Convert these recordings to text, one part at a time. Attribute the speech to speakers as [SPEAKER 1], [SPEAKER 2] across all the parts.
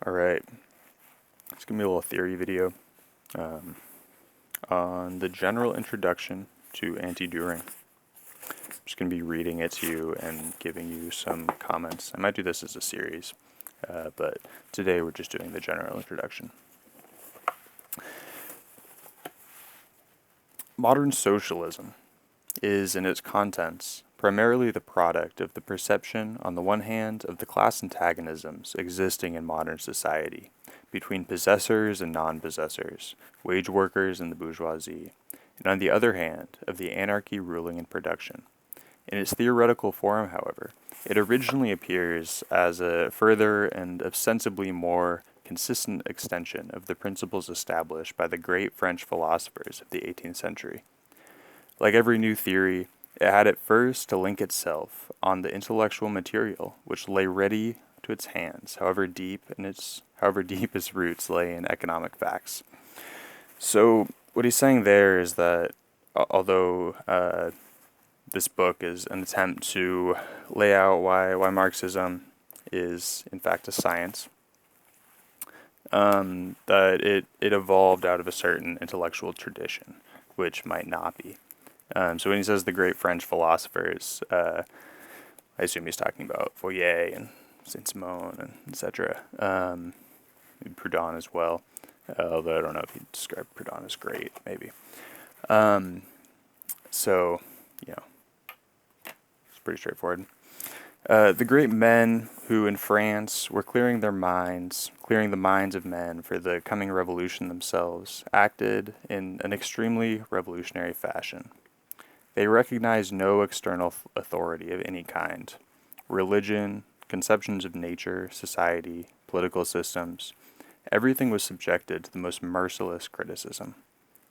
[SPEAKER 1] Alright, it's going to be a little theory video on the general introduction to Anti-Dühring. I'm just going to be reading it to you and giving you some comments. I might do this as a series, but today we're just doing the general introduction. Modern socialism is, in its contents, primarily the product of the perception, on the one hand, of the class antagonisms existing in modern society between possessors and non-possessors, wage workers and the bourgeoisie, and on the other hand, of the anarchy ruling in production. In its theoretical form, however, it originally appears as a further and ostensibly more consistent extension of the principles established by the great French philosophers of the 18th century. Like every new theory, it had at first to link itself on the intellectual material which lay ready to its hands, however deep its roots lay in economic facts. So what he's saying there is that although this book is an attempt to lay out why Marxism is in fact a science, that it evolved out of a certain intellectual tradition, which might not be. So when he says the great French philosophers, I assume he's talking about Fourier and Saint-Simon and etc. Proudhon as well, although I don't know if he'd describe Proudhon as great, maybe. So, it's pretty straightforward. The great men who in France were clearing the minds of men for the coming revolution themselves, acted in an extremely revolutionary fashion. They recognized no external authority of any kind. Religion, conceptions of nature, society, political systems, everything was subjected to the most merciless criticism.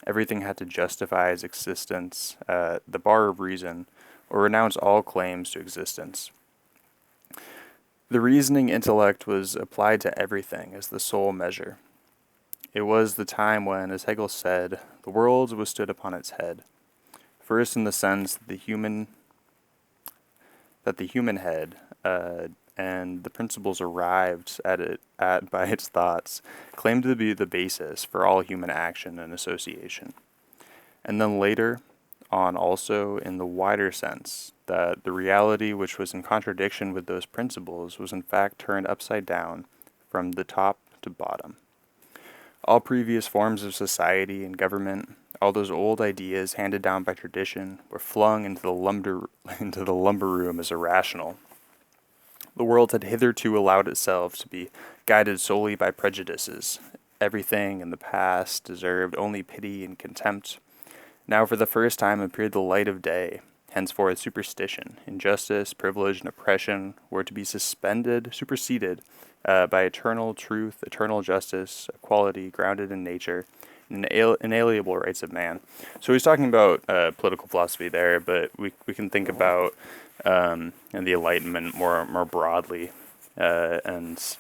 [SPEAKER 1] Everything had to justify its existence at the bar of reason, or renounce all claims to existence. The reasoning intellect was applied to everything as the sole measure. It was the time when, as Hegel said, the world was stood upon its head. First, in the sense that the human head and the principles arrived at by its thoughts claimed to be the basis for all human action and association. And then later on, also in the wider sense that the reality which was in contradiction with those principles was in fact turned upside down from the top to bottom. All previous forms of society and government, all those old ideas handed down by tradition, were flung into the lumber room as irrational. The world had hitherto allowed itself to be guided solely by prejudices. Everything in the past deserved only pity and contempt. Now for the first time appeared the light of day. Henceforth superstition, injustice, privilege, and oppression were to be superseded by eternal truth, eternal justice, equality grounded in nature, and inalienable rights of man. So he's talking about political philosophy there, but we can think about and the Enlightenment more broadly, and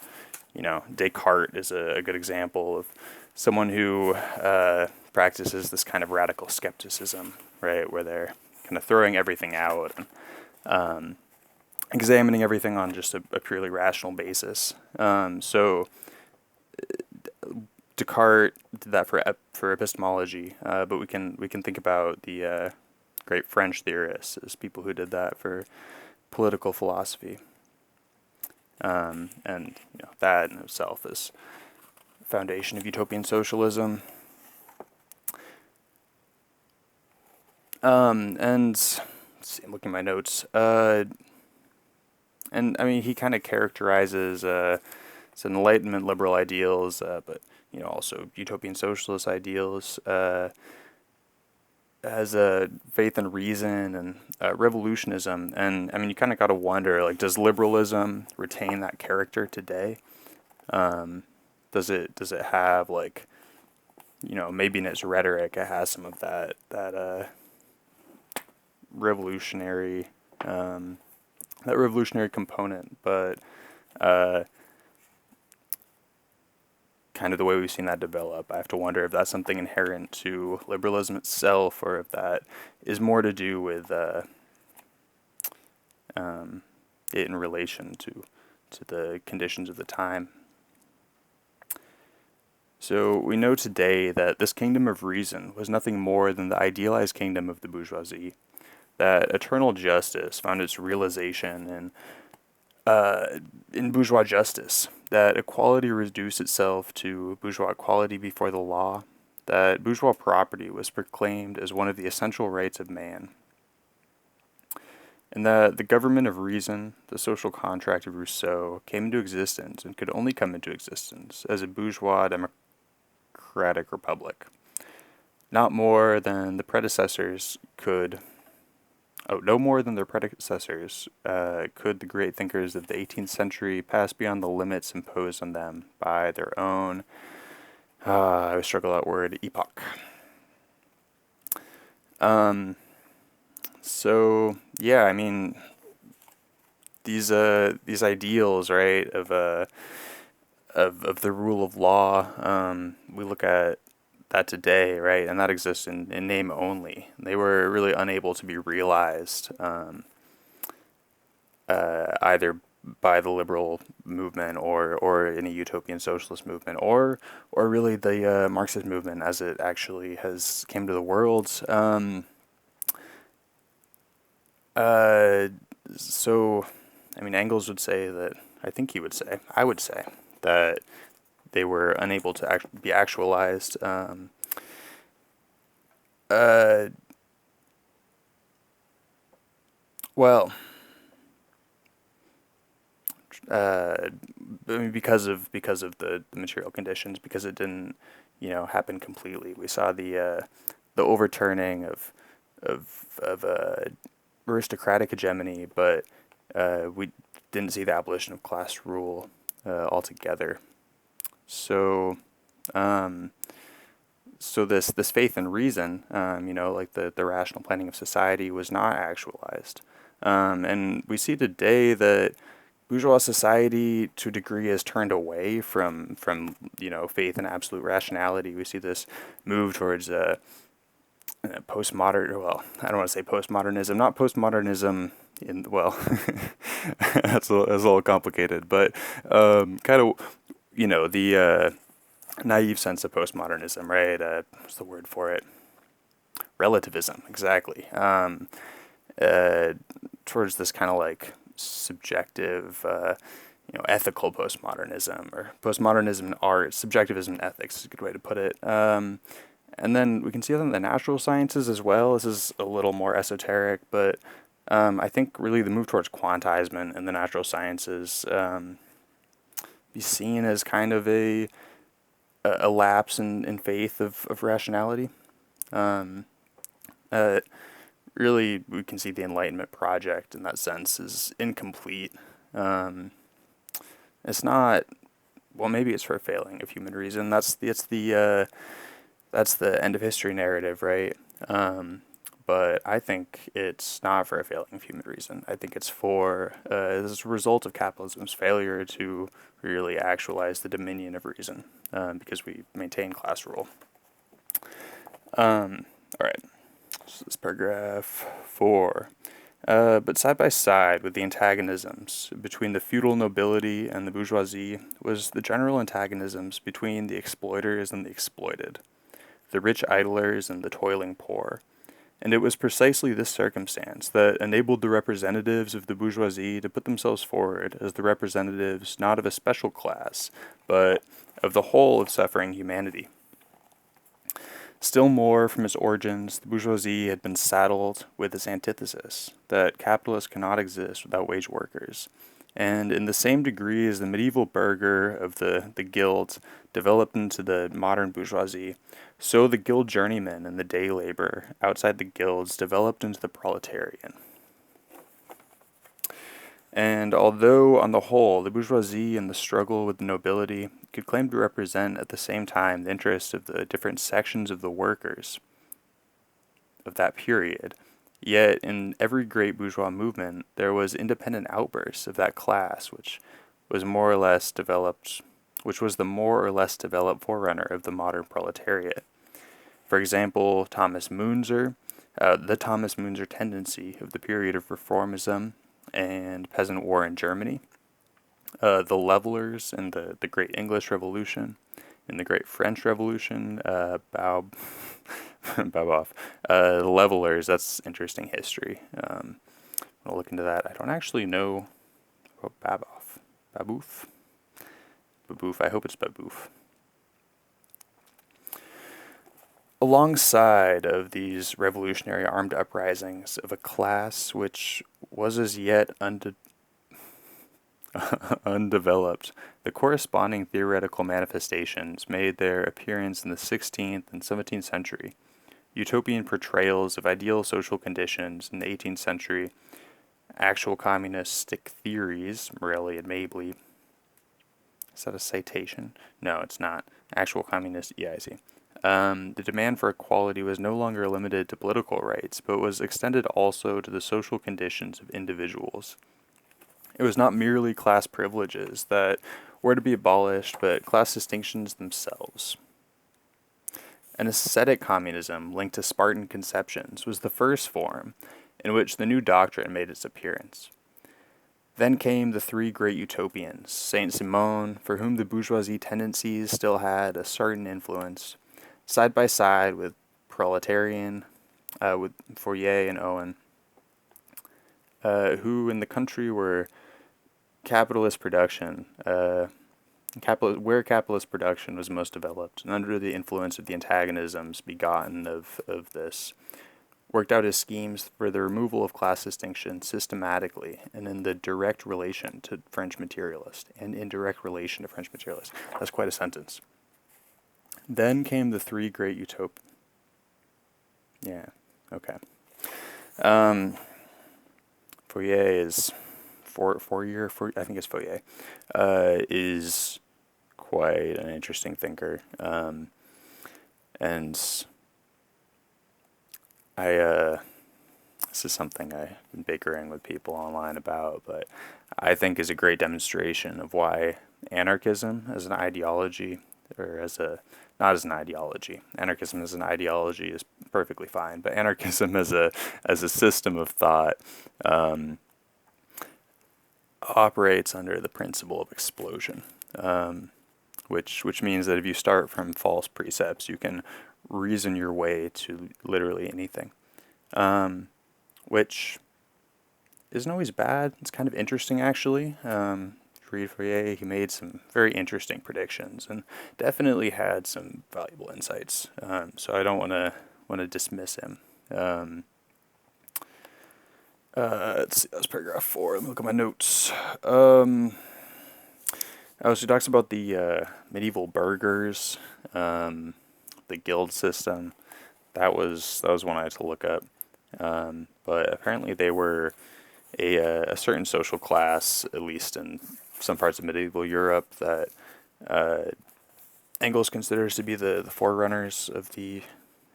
[SPEAKER 1] Descartes is a good example of someone who practices this kind of radical skepticism, right, where they're kind of throwing everything out and examining everything on just a purely rational basis. So Descartes did that for epistemology, but we can think about the great French theorists as people who did that for political philosophy, and that in itself is the foundation of utopian socialism. And let's see, I'm looking at my notes. And I mean, he kind of characterizes some Enlightenment liberal ideals, but also utopian socialist ideals, as a faith in reason and revolutionism. And I mean, you kind of got to wonder, like, does liberalism retain that character today? Does it have, like, maybe in its rhetoric it has some of that revolutionary component, but kind of the way we've seen that develop, I have to wonder if that's something inherent to liberalism itself, or if that is more to do with it in relation to the conditions of the time. So we know today that this kingdom of reason was nothing more than the idealized kingdom of the bourgeoisie, that eternal justice found its realization in bourgeois justice, that equality reduced itself to bourgeois equality before the law, that bourgeois property was proclaimed as one of the essential rights of man, and that the government of reason, the social contract of Rousseau, came into existence and could only come into existence as a bourgeois democratic republic. Not more than the predecessors could no more than their predecessors could the great thinkers of the 18th century pass beyond the limits imposed on them by their own, I would struggle that word, epoch. So yeah, I mean, these ideals, right, of the rule of law, we look at that today, right, and that exists in name only. They were really unable to be realized either by the liberal movement or any utopian socialist movement or really the Marxist movement as it actually has came to the world. So, I mean, Engels would say that, I would say that they were unable to be actualized. Well, I mean, because of the material conditions, because it didn't, happen completely. We saw the overturning of aristocratic hegemony, but we didn't see the abolition of class rule altogether. So, this faith in reason, like the rational planning of society, was not actualized, and we see today that bourgeois society, to a degree, has turned away from faith in absolute rationality. We see this move towards postmodern. Well, I don't want to say postmodernism, not postmodernism. That's a little complicated, but kind of the naive sense of postmodernism, right? What's the word for it? Relativism, exactly. Towards this kind of like subjective, ethical postmodernism, or postmodernism in art, subjectivism in ethics is a good way to put it. And then we can see that in the natural sciences as well. This is a little more esoteric, but I think really the move towards quantizement in the natural sciences be seen as kind of a lapse in faith of rationality. Really, we can see the Enlightenment project in that sense is incomplete. It's not. Well, maybe it's for a failing of human reason. That's the end of history narrative, right? But I think it's not for a failing of human reason. I think it's for as a result of capitalism's failure to really actualize the dominion of reason, because we maintain class rule. All right. So this is paragraph 4. But side by side with the antagonisms between the feudal nobility and the bourgeoisie was the general antagonisms between the exploiters and the exploited, the rich idlers and the toiling poor. And it was precisely this circumstance that enabled the representatives of the bourgeoisie to put themselves forward as the representatives not of a special class, but of the whole of suffering humanity. Still more, from its origins, the bourgeoisie had been saddled with this antithesis, that capitalists cannot exist without wage workers. And in the same degree as the medieval burgher of the guilds developed into the modern bourgeoisie, so the guild journeyman and the day laborer outside the guilds developed into the proletarian. And although, on the whole, the bourgeoisie in the struggle with the nobility could claim to represent at the same time the interests of the different sections of the workers of that period, yet in every great bourgeois movement there was independent outbursts of that class which was the more or less developed forerunner of the modern proletariat. For example, the Thomas Munzer tendency of the period of reformism and peasant war in Germany, the levelers in the Great English Revolution, in the Great French Revolution, Babeuf, levelers. That's interesting history. I'll look into that. I don't actually know about Babeuf. I hope it's Babeuf. Alongside of these revolutionary armed uprisings of a class which was as yet undeveloped, the corresponding theoretical manifestations made their appearance in the 16th and 17th century. Utopian portrayals of ideal social conditions in the 18th century, actual communistic theories, Morelli and Mabley. Is that a citation? No, it's not. Actual communist, yeah, I see. The demand for equality was no longer limited to political rights, but was extended also to the social conditions of individuals. It was not merely class privileges that were to be abolished, but class distinctions themselves. An ascetic communism linked to Spartan conceptions was the first form in which the new doctrine made its appearance. Then came the three great utopians, Saint-Simon, for whom the bourgeoisie tendencies still had a certain influence, side by side with Proletarian, with Fourier and Owen, who in the country were capitalist production, where capitalist production was most developed, and under the influence of the antagonisms begotten of this, worked out his schemes for the removal of class distinction systematically and in the direct relation to French materialists, and in direct relation to French materialists. That's quite a sentence. Then came the three great Yeah, okay. Fourier is I think it's Fourier, is quite an interesting thinker, and this is something I've been bickering with people online about, but I think is a great demonstration of why anarchism as an ideology, or not as an ideology. Anarchism as an ideology is perfectly fine, but anarchism as a system of thought operates under the principle of explosion, which means that if you start from false precepts, you can reason your way to literally anything, which isn't always bad. It's kind of interesting, actually. Read Fourier, he made some very interesting predictions and definitely had some valuable insights. So I don't want to dismiss him. Let's see, that was paragraph 4. Let me look at my notes. So he talks about the medieval burghers, the guild system. That was one I had to look up. But apparently they were a certain social class, at least in some parts of medieval Europe, that Engels considers to be the forerunners of the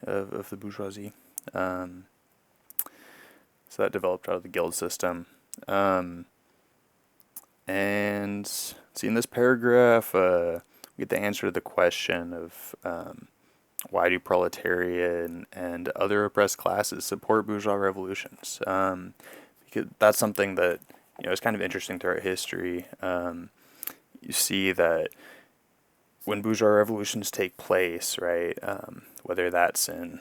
[SPEAKER 1] bourgeoisie. So that developed out of the guild system. And see, in this paragraph, we get the answer to the question of why do proletariat and other oppressed classes support bourgeois revolutions? Because that's something that is kind of interesting throughout history. You see that when bourgeois revolutions take place, right? Whether that's in,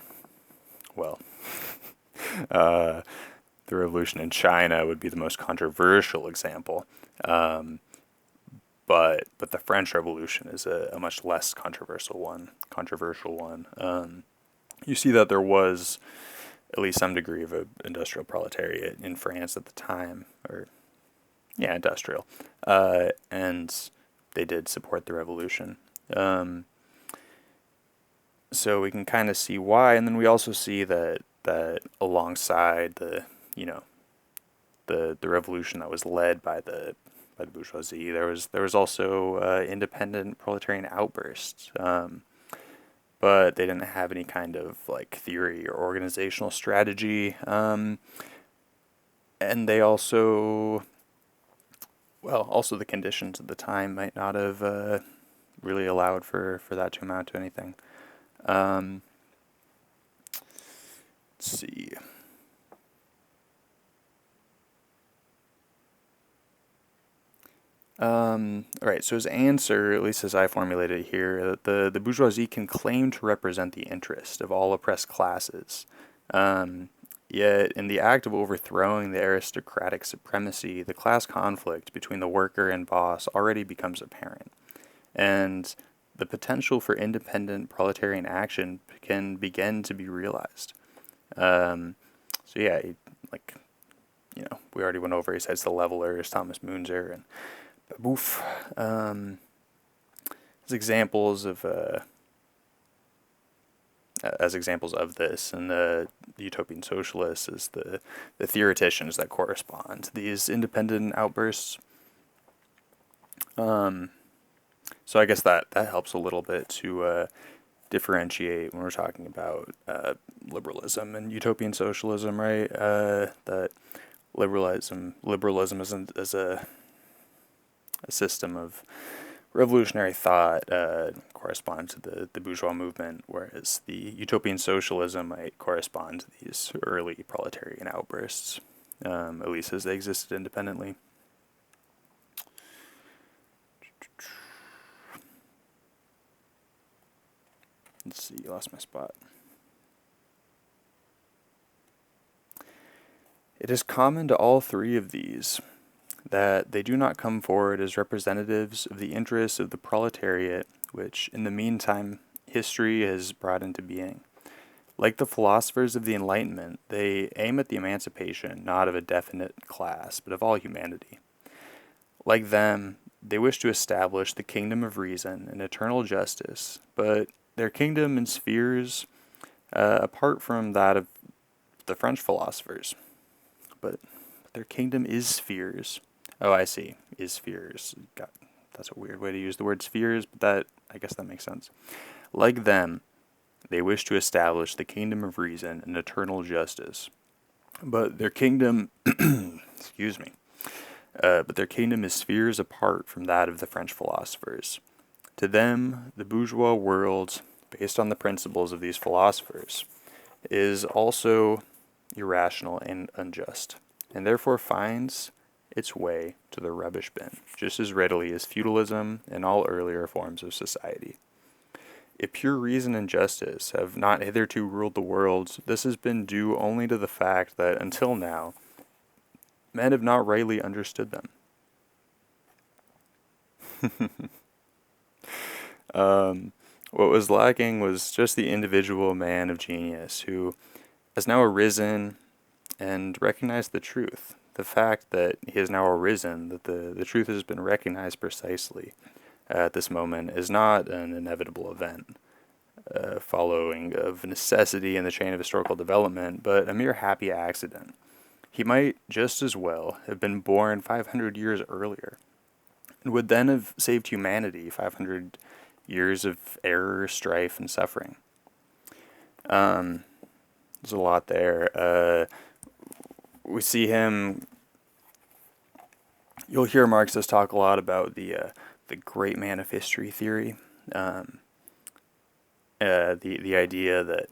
[SPEAKER 1] the revolution in China would be the most controversial example. But the French Revolution is a much less controversial one. You see that there was at least some degree of an industrial proletariat in France at the time, industrial, and they did support the revolution. So we can kind of see why, and then we also see that alongside the revolution that was led by the bourgeoisie, there was also independent proletarian outbursts, but they didn't have any kind of theory or organizational strategy, and they also the conditions at the time might not have really allowed for that to amount to anything. Let's see. All right, so his answer, at least as I formulated it here, that the bourgeoisie can claim to represent the interest of all oppressed classes. Um, Yet, in the act of overthrowing the aristocratic supremacy, the class conflict between the worker and boss already becomes apparent. And the potential for independent proletarian action can begin to be realized. Um, so, yeah, like, we already went over, he cites the levelers, Thomas Munzer, and Babouf, as examples of this, and the utopian socialists as the theoreticians that correspond to these independent outbursts. So I guess that helps a little bit to differentiate when we're talking about liberalism and utopian socialism, right? That liberalism is a system of revolutionary thought correspond to the bourgeois movement, whereas the utopian socialism might correspond to these early proletarian outbursts, at least as they existed independently. Let's see, lost my spot. It is common to all three of these that they do not come forward as representatives of the interests of the proletariat, which, in the meantime, history has brought into being. Like the philosophers of the Enlightenment, they aim at the emancipation not of a definite class, but of all humanity. Like them, they wish to establish the kingdom of reason and eternal justice, but their kingdom in spheres apart from that of the French philosophers. But their kingdom is spheres. Oh, I see. Is spheres. That's a weird way to use the word spheres, but I guess that makes sense. Like them, they wish to establish the kingdom of reason and eternal justice. But their kingdom, excuse me, but their kingdom is spheres apart from that of the French philosophers. To them, the bourgeois world, based on the principles of these philosophers, is also irrational and unjust, and therefore finds its way to the rubbish bin, just as readily as feudalism and all earlier forms of society. If pure reason and justice have not hitherto ruled the world, this has been due only to the fact that, until now, men have not rightly understood them. What was lacking was just the individual man of genius who has now arisen and recognized the truth. The fact that he has now arisen, that the truth has been recognized precisely at this moment, is not an inevitable event following of necessity in the chain of historical development, but a mere happy accident. He might just as well have been born 500 years earlier, and would then have saved humanity 500 years of error, strife, and suffering. There's a lot there. We see him. You'll hear Marxists talk a lot about the great man of history theory. The idea that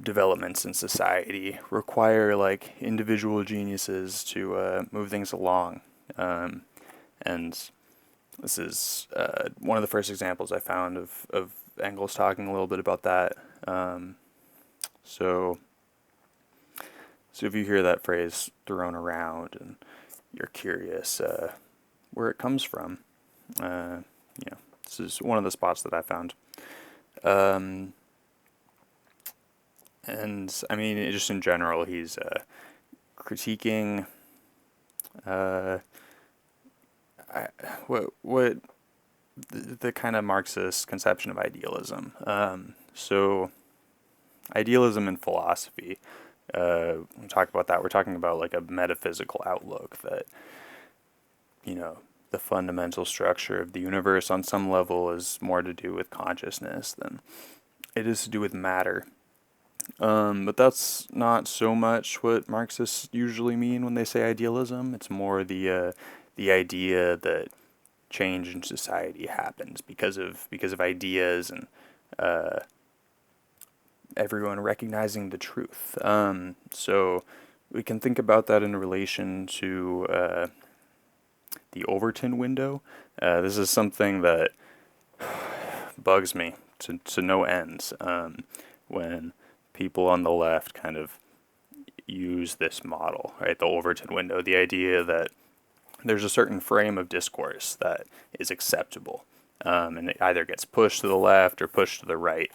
[SPEAKER 1] developments in society require like individual geniuses to move things along, and this is one of the first examples I found of Engels talking a little bit about that. So if you hear that phrase thrown around and you're curious where it comes from, this is one of the spots that I found. And I mean, just in general, he's critiquing what the kind of Marxist conception of idealism. So idealism in philosophy. When we talk about that, we're talking about like a metaphysical outlook that, the fundamental structure of the universe on some level is more to do with consciousness than it is to do with matter. But that's not so much what Marxists usually mean when they say idealism. It's more the idea that change in society happens because of ideas and everyone recognizing the truth. So we can think about that in relation to the Overton window. This is something that bugs me to no ends when people on the left kind of use this model, right? The Overton window, the idea that there's a certain frame of discourse that is acceptable, and it either gets pushed to the left or pushed to the right.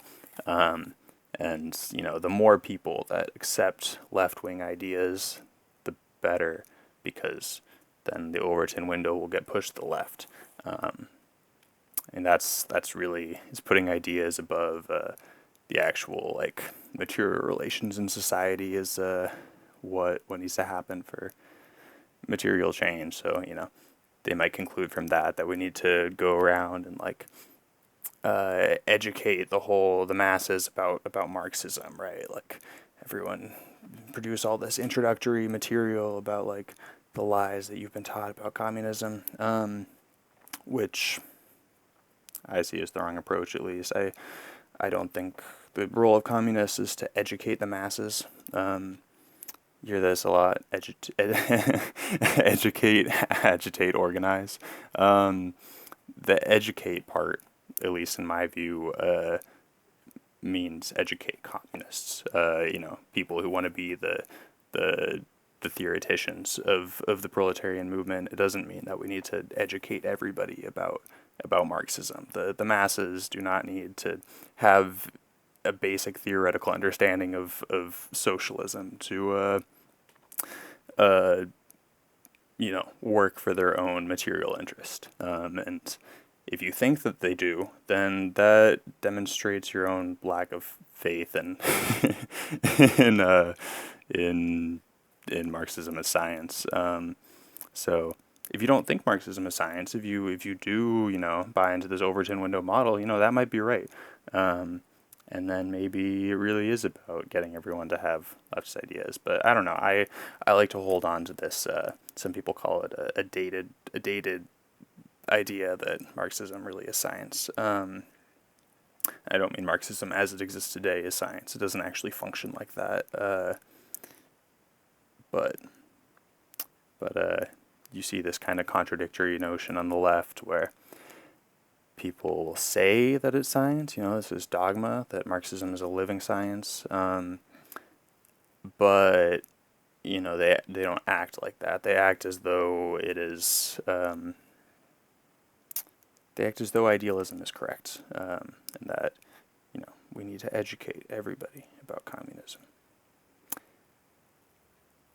[SPEAKER 1] And the more people that accept left-wing ideas, the better, because then the Overton window will get pushed to the left. And that's really, it's putting ideas above the actual material relations in society is what needs to happen for material change. So they might conclude from that we need to go around and educate the masses about Marxism, right? Like everyone produce all this introductory material about the lies that you've been taught about communism, which I see as the wrong approach. At least I don't think the role of communists is to educate the masses. You hear this a lot: educate, agitate, organize. The educate part, at least in my view, means educate communists. People who want to be the theoreticians of the proletarian movement. It doesn't mean that we need to educate everybody about Marxism. The masses do not need to have a basic theoretical understanding of socialism to work for their own material interest. And if you think that they do, then that demonstrates your own lack of faith in in Marxism as science. So if you don't think Marxism is science, if you do buy into this Overton window model, that might be right. And then maybe it really is about getting everyone to have leftist ideas. But I don't know. I like to hold on to this. Some people call it a dated idea that Marxism really is science. I don't mean Marxism as it exists today is science. It doesn't actually function like that. But you see this kind of contradictory notion on the left where people will say that it's science. This is dogma, that Marxism is a living science. But they don't act like that. They act as though it is. They act as though idealism is correct, and that we need to educate everybody about communism.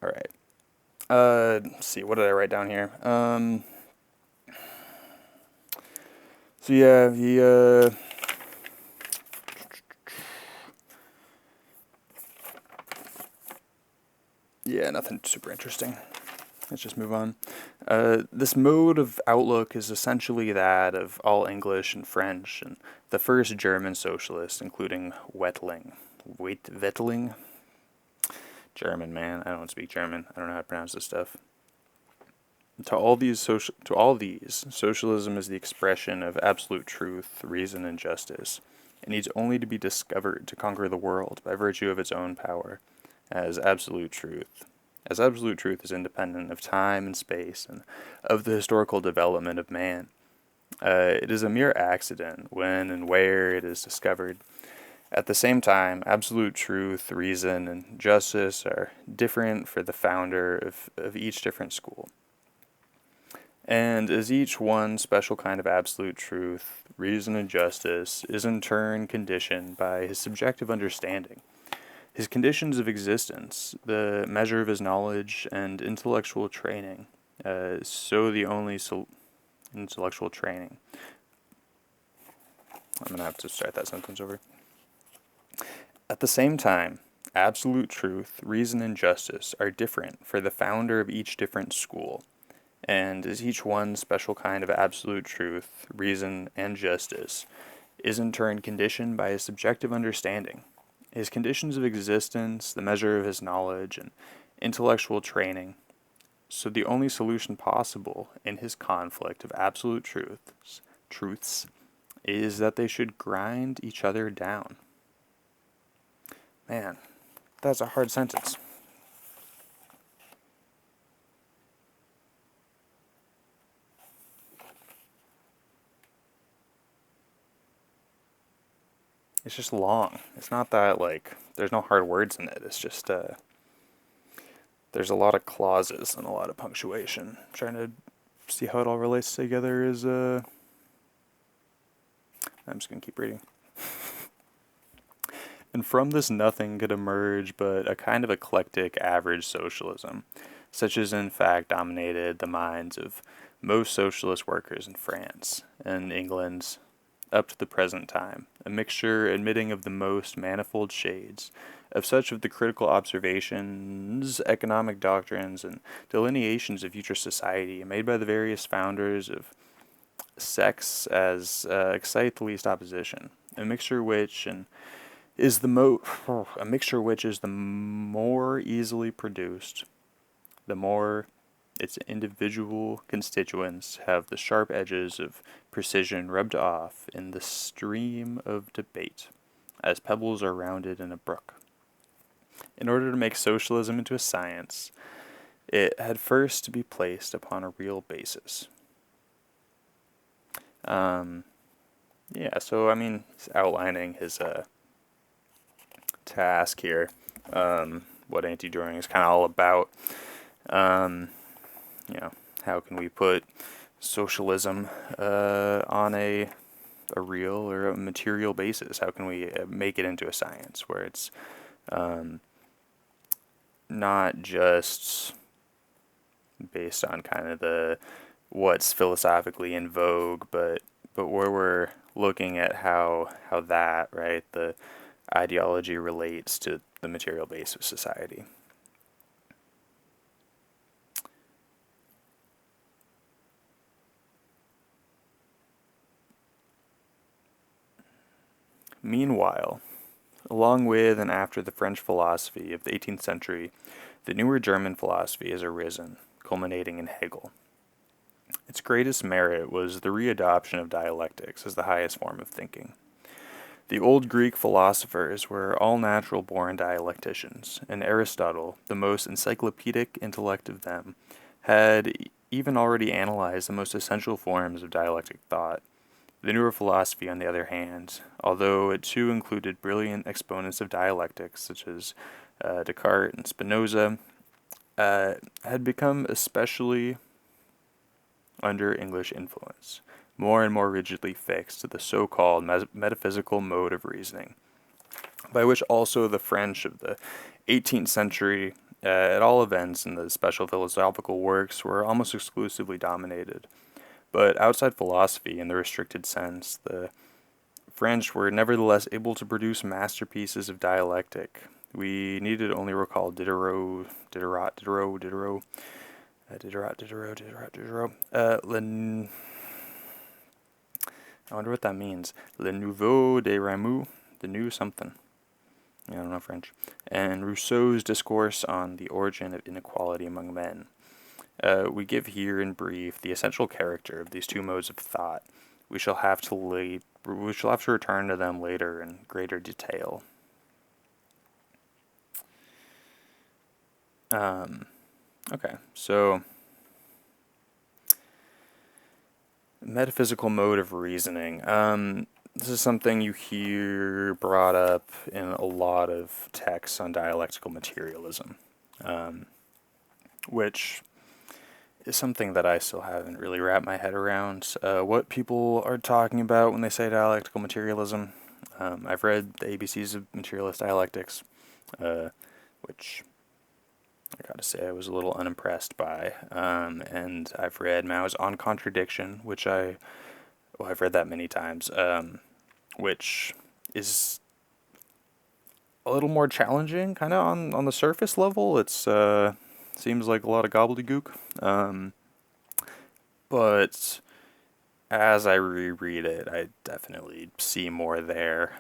[SPEAKER 1] All right. Let's see. What did I write down here? So yeah, nothing super interesting. Let's just move on. This mode of outlook is essentially that of all English and French, and the first German socialists, including Wetling. German, man. I don't speak German. I don't know how to pronounce this stuff. To all these, socialism is the expression of absolute truth, reason, and justice. It needs only to be discovered to conquer the world by virtue of its own power, as absolute truth. As absolute truth is independent of time and space and of the historical development of man. It is a mere accident when and where it is discovered. At the same time, absolute truth, reason, and justice are different for the founder of each different school. And as each one special kind of absolute truth, reason, and justice is in turn conditioned by his subjective understanding, his conditions of existence, the measure of his knowledge and intellectual training, intellectual training. I'm going to have to start that sentence over. At the same time, absolute truth, reason, and justice are different for the founder of each different school, and as each one special kind of absolute truth, reason, and justice is in turn conditioned by his subjective understanding, his conditions of existence, the measure of his knowledge, and intellectual training. So the only solution possible in his conflict of absolute truths, is that they should grind each other down. Man, that's a hard sentence. it's just long. It's not that, like, there's no hard words in it. It's just, there's a lot of clauses and a lot of punctuation. Trying to see how it all relates together is, I'm just going to keep reading. And from this nothing could emerge but a kind of eclectic average socialism, such as in fact dominated the minds of most socialist workers in France and England up to the present time, a mixture admitting of the most manifold shades of such of the critical observations, economic doctrines, and delineations of future society made by the various founders of sects as excite the least opposition, a mixture which is a mixture which is the more easily produced, the more its individual constituents have the sharp edges of precision rubbed off in the stream of debate, as pebbles are rounded in a brook. In order to make socialism into a science, it had first to be placed upon a real basis. Yeah, so I mean, he's outlining his task here, what Anti-Dühring is kind of all about. How can we put socialism on a real or a material basis? How can we make it into a science where it's not just based on kind of the what's philosophically in vogue, but where we're looking at how that, right, the ideology relates to the material base of society. Meanwhile, along with and after the French philosophy of the 18th century, the newer German philosophy has arisen, culminating in Hegel. Its greatest merit was the readoption of dialectics as the highest form of thinking. The old Greek philosophers were all natural-born dialecticians, and Aristotle, the most encyclopedic intellect of them, had even already analyzed the most essential forms of dialectic thought. The newer philosophy, on the other hand, although it too included brilliant exponents of dialectics such as Descartes and Spinoza, had become especially under English influence, more and more rigidly fixed to the so-called metaphysical mode of reasoning, by which also the French of the 18th century, at all events in the special philosophical works, were almost exclusively dominated. But outside philosophy, in the restricted sense, the French were nevertheless able to produce masterpieces of dialectic. We needed only recall Diderot. I wonder what that means. Le Nouveau de Rameau, the new something. I don't know French. And Rousseau's discourse on the origin of inequality among men. We give here in brief the essential character of these two modes of thought. We shall have to return to them later in greater detail. Okay, so metaphysical mode of reasoning. This is something you hear brought up in a lot of texts on dialectical materialism, which is something that I still haven't really wrapped my head around. What people are talking about when they say dialectical materialism. I've read the ABCs of materialist dialectics, which I gotta say I was a little unimpressed by. And I've read Mao's On Contradiction, which I've read that many times, which is a little more challenging, kind of on the surface level. It's seems like a lot of gobbledygook, but as I reread it, I definitely see more there.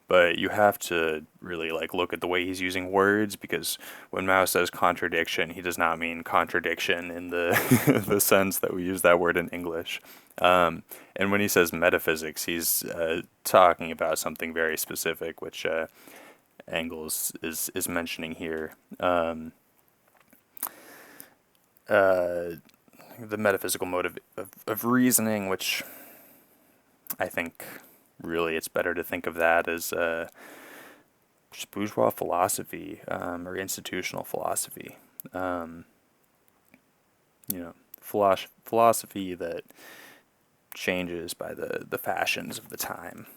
[SPEAKER 1] But you have to really look at the way he's using words, because when Mao says contradiction, he does not mean contradiction in the the sense that we use that word in English. And when he says metaphysics, he's talking about something very specific, which Engels is mentioning here. The metaphysical mode of reasoning, which I think really, it's better to think of that as just bourgeois philosophy, or institutional philosophy. Um, philosophy that changes by the fashions of the time,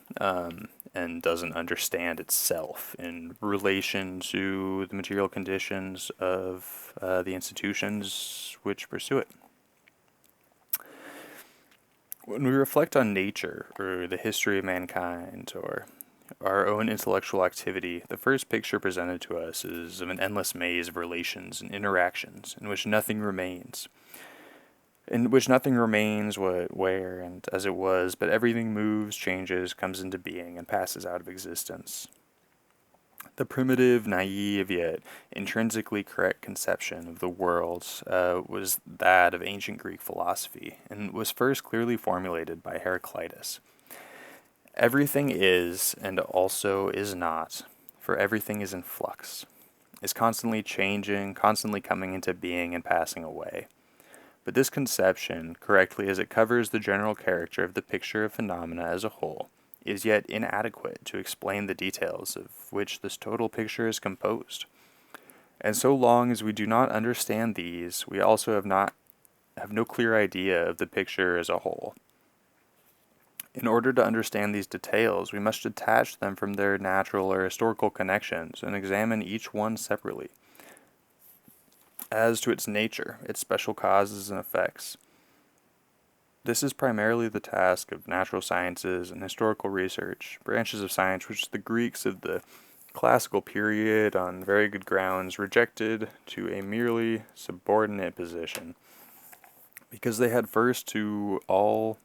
[SPEAKER 1] and doesn't understand itself in relation to the material conditions of the institutions which pursue it. When we reflect on nature, or the history of mankind, or our own intellectual activity, the first picture presented to us is of an endless maze of relations and interactions in which nothing remains. Where, and as it was, but everything moves, changes, comes into being, and passes out of existence. The primitive, naive, yet intrinsically correct conception of the world was that of ancient Greek philosophy, and was first clearly formulated by Heraclitus. Everything is, and also is not, for everything is in flux, is constantly changing, constantly coming into being and passing away. But this conception, correctly as it covers the general character of the picture of phenomena as a whole, is yet inadequate to explain the details of which this total picture is composed. And so long as we do not understand these, we also have no clear idea of the picture as a whole. In order to understand these details, we must detach them from their natural or historical connections and examine each one separately, as to its nature, its special causes and effects. This is primarily the task of natural sciences and historical research, branches of science which the Greeks of the classical period, on very good grounds, rejected to a merely subordinate position, because they had first of all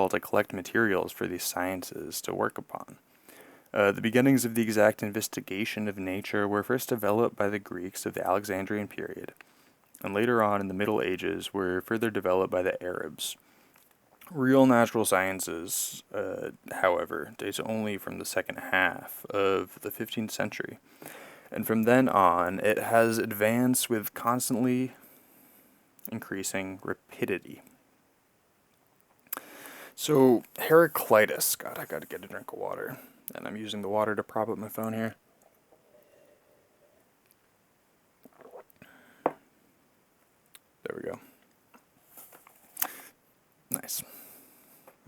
[SPEAKER 1] to collect materials for these sciences to work upon. The beginnings of the exact investigation of nature were first developed by the Greeks of the Alexandrian period, and later on in the Middle Ages were further developed by the Arabs. Real natural sciences, however, date only from the second half of the 15th century, and from then on it has advanced with constantly increasing rapidity. So, Heraclitus, God, I gotta get a drink of water. And I'm using the water to prop up my phone here. There we go. Nice.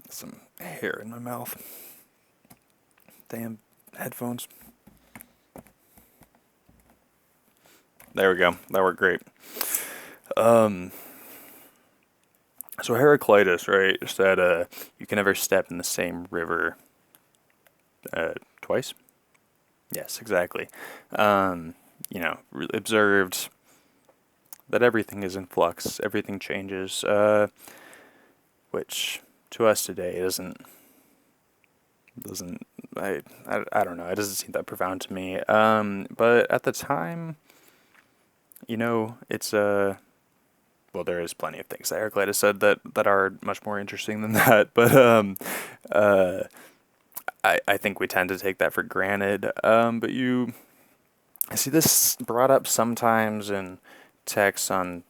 [SPEAKER 1] Some hair in my mouth. Damn headphones. There we go. That worked great. So Heraclitus, right, said you can never step in the same river twice. Yes, exactly. Observed that everything is in flux, everything changes, which to us today doesn't I don't know, it doesn't seem that profound to me. But at the time, it's well, there is plenty of things that Heraclitus said that are much more interesting than that, but I think we tend to take that for granted. But I see this brought up sometimes in texts on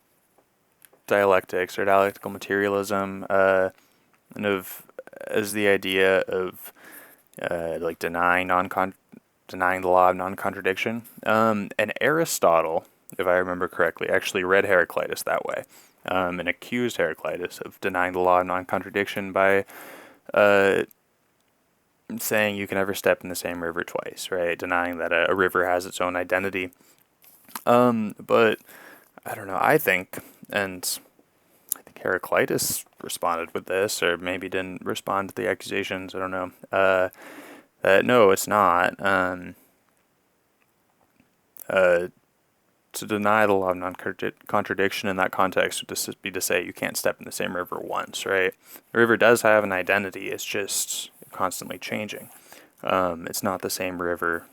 [SPEAKER 1] dialectics or dialectical materialism, and as the idea of like denying the law of non-contradiction. And Aristotle, if I remember correctly, actually read Heraclitus that way, and accused Heraclitus of denying the law of non-contradiction by saying you can never step in the same river twice, right? Denying that a river has its own identity. But I don't know. I think Heraclitus responded with this, or maybe didn't respond to the accusations. I don't know. No, it's not. To deny the law of non-contradiction in that context would be to say you can't step in the same river once, right? The river does have an identity. It's just constantly changing. It's not the same river,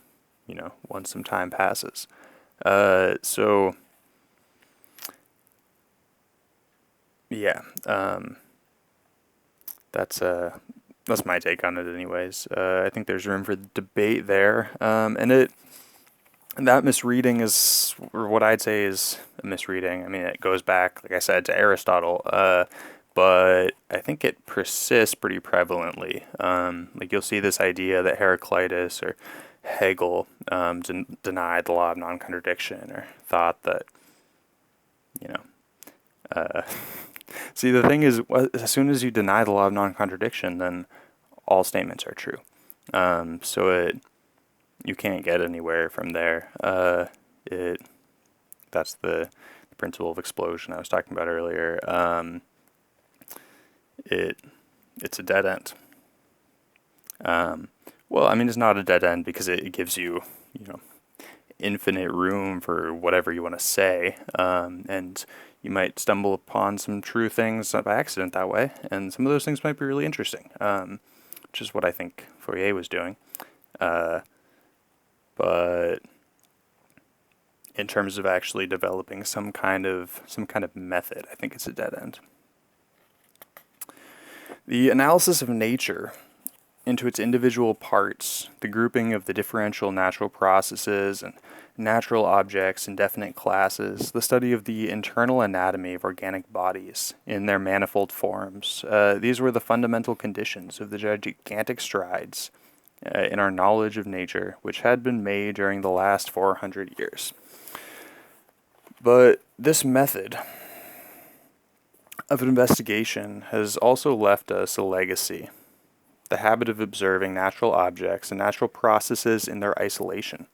[SPEAKER 1] once some time passes. So yeah, that's my take on it, anyways. I think there's room for debate there, and that misreading or what I'd say is a misreading. I mean, it goes back, like I said, to Aristotle, but I think it persists pretty prevalently. Like you'll see this idea that Heraclitus or Hegel denied the law of non-contradiction, or thought that, you know, uh, see, the thing is, as soon as you deny the law of non-contradiction, then all statements are true. So you can't get anywhere from there. That's the principle of explosion I was talking about earlier. It's a dead end. Well, I mean, it's not a dead end because it gives you, infinite room for whatever you want to say, and you might stumble upon some true things by accident that way, and some of those things might be really interesting, which is what I think Fourier was doing. But in terms of actually developing some kind of method, I think it's a dead end. The analysis of nature into its individual parts, the grouping of the differential natural processes and natural objects in definite classes, the study of the internal anatomy of organic bodies in their manifold forms. These were the fundamental conditions of the gigantic strides in our knowledge of nature, which had been made during the last 400 years. But this method of investigation has also left us a legacy, the habit of observing natural objects and natural processes in their isolation,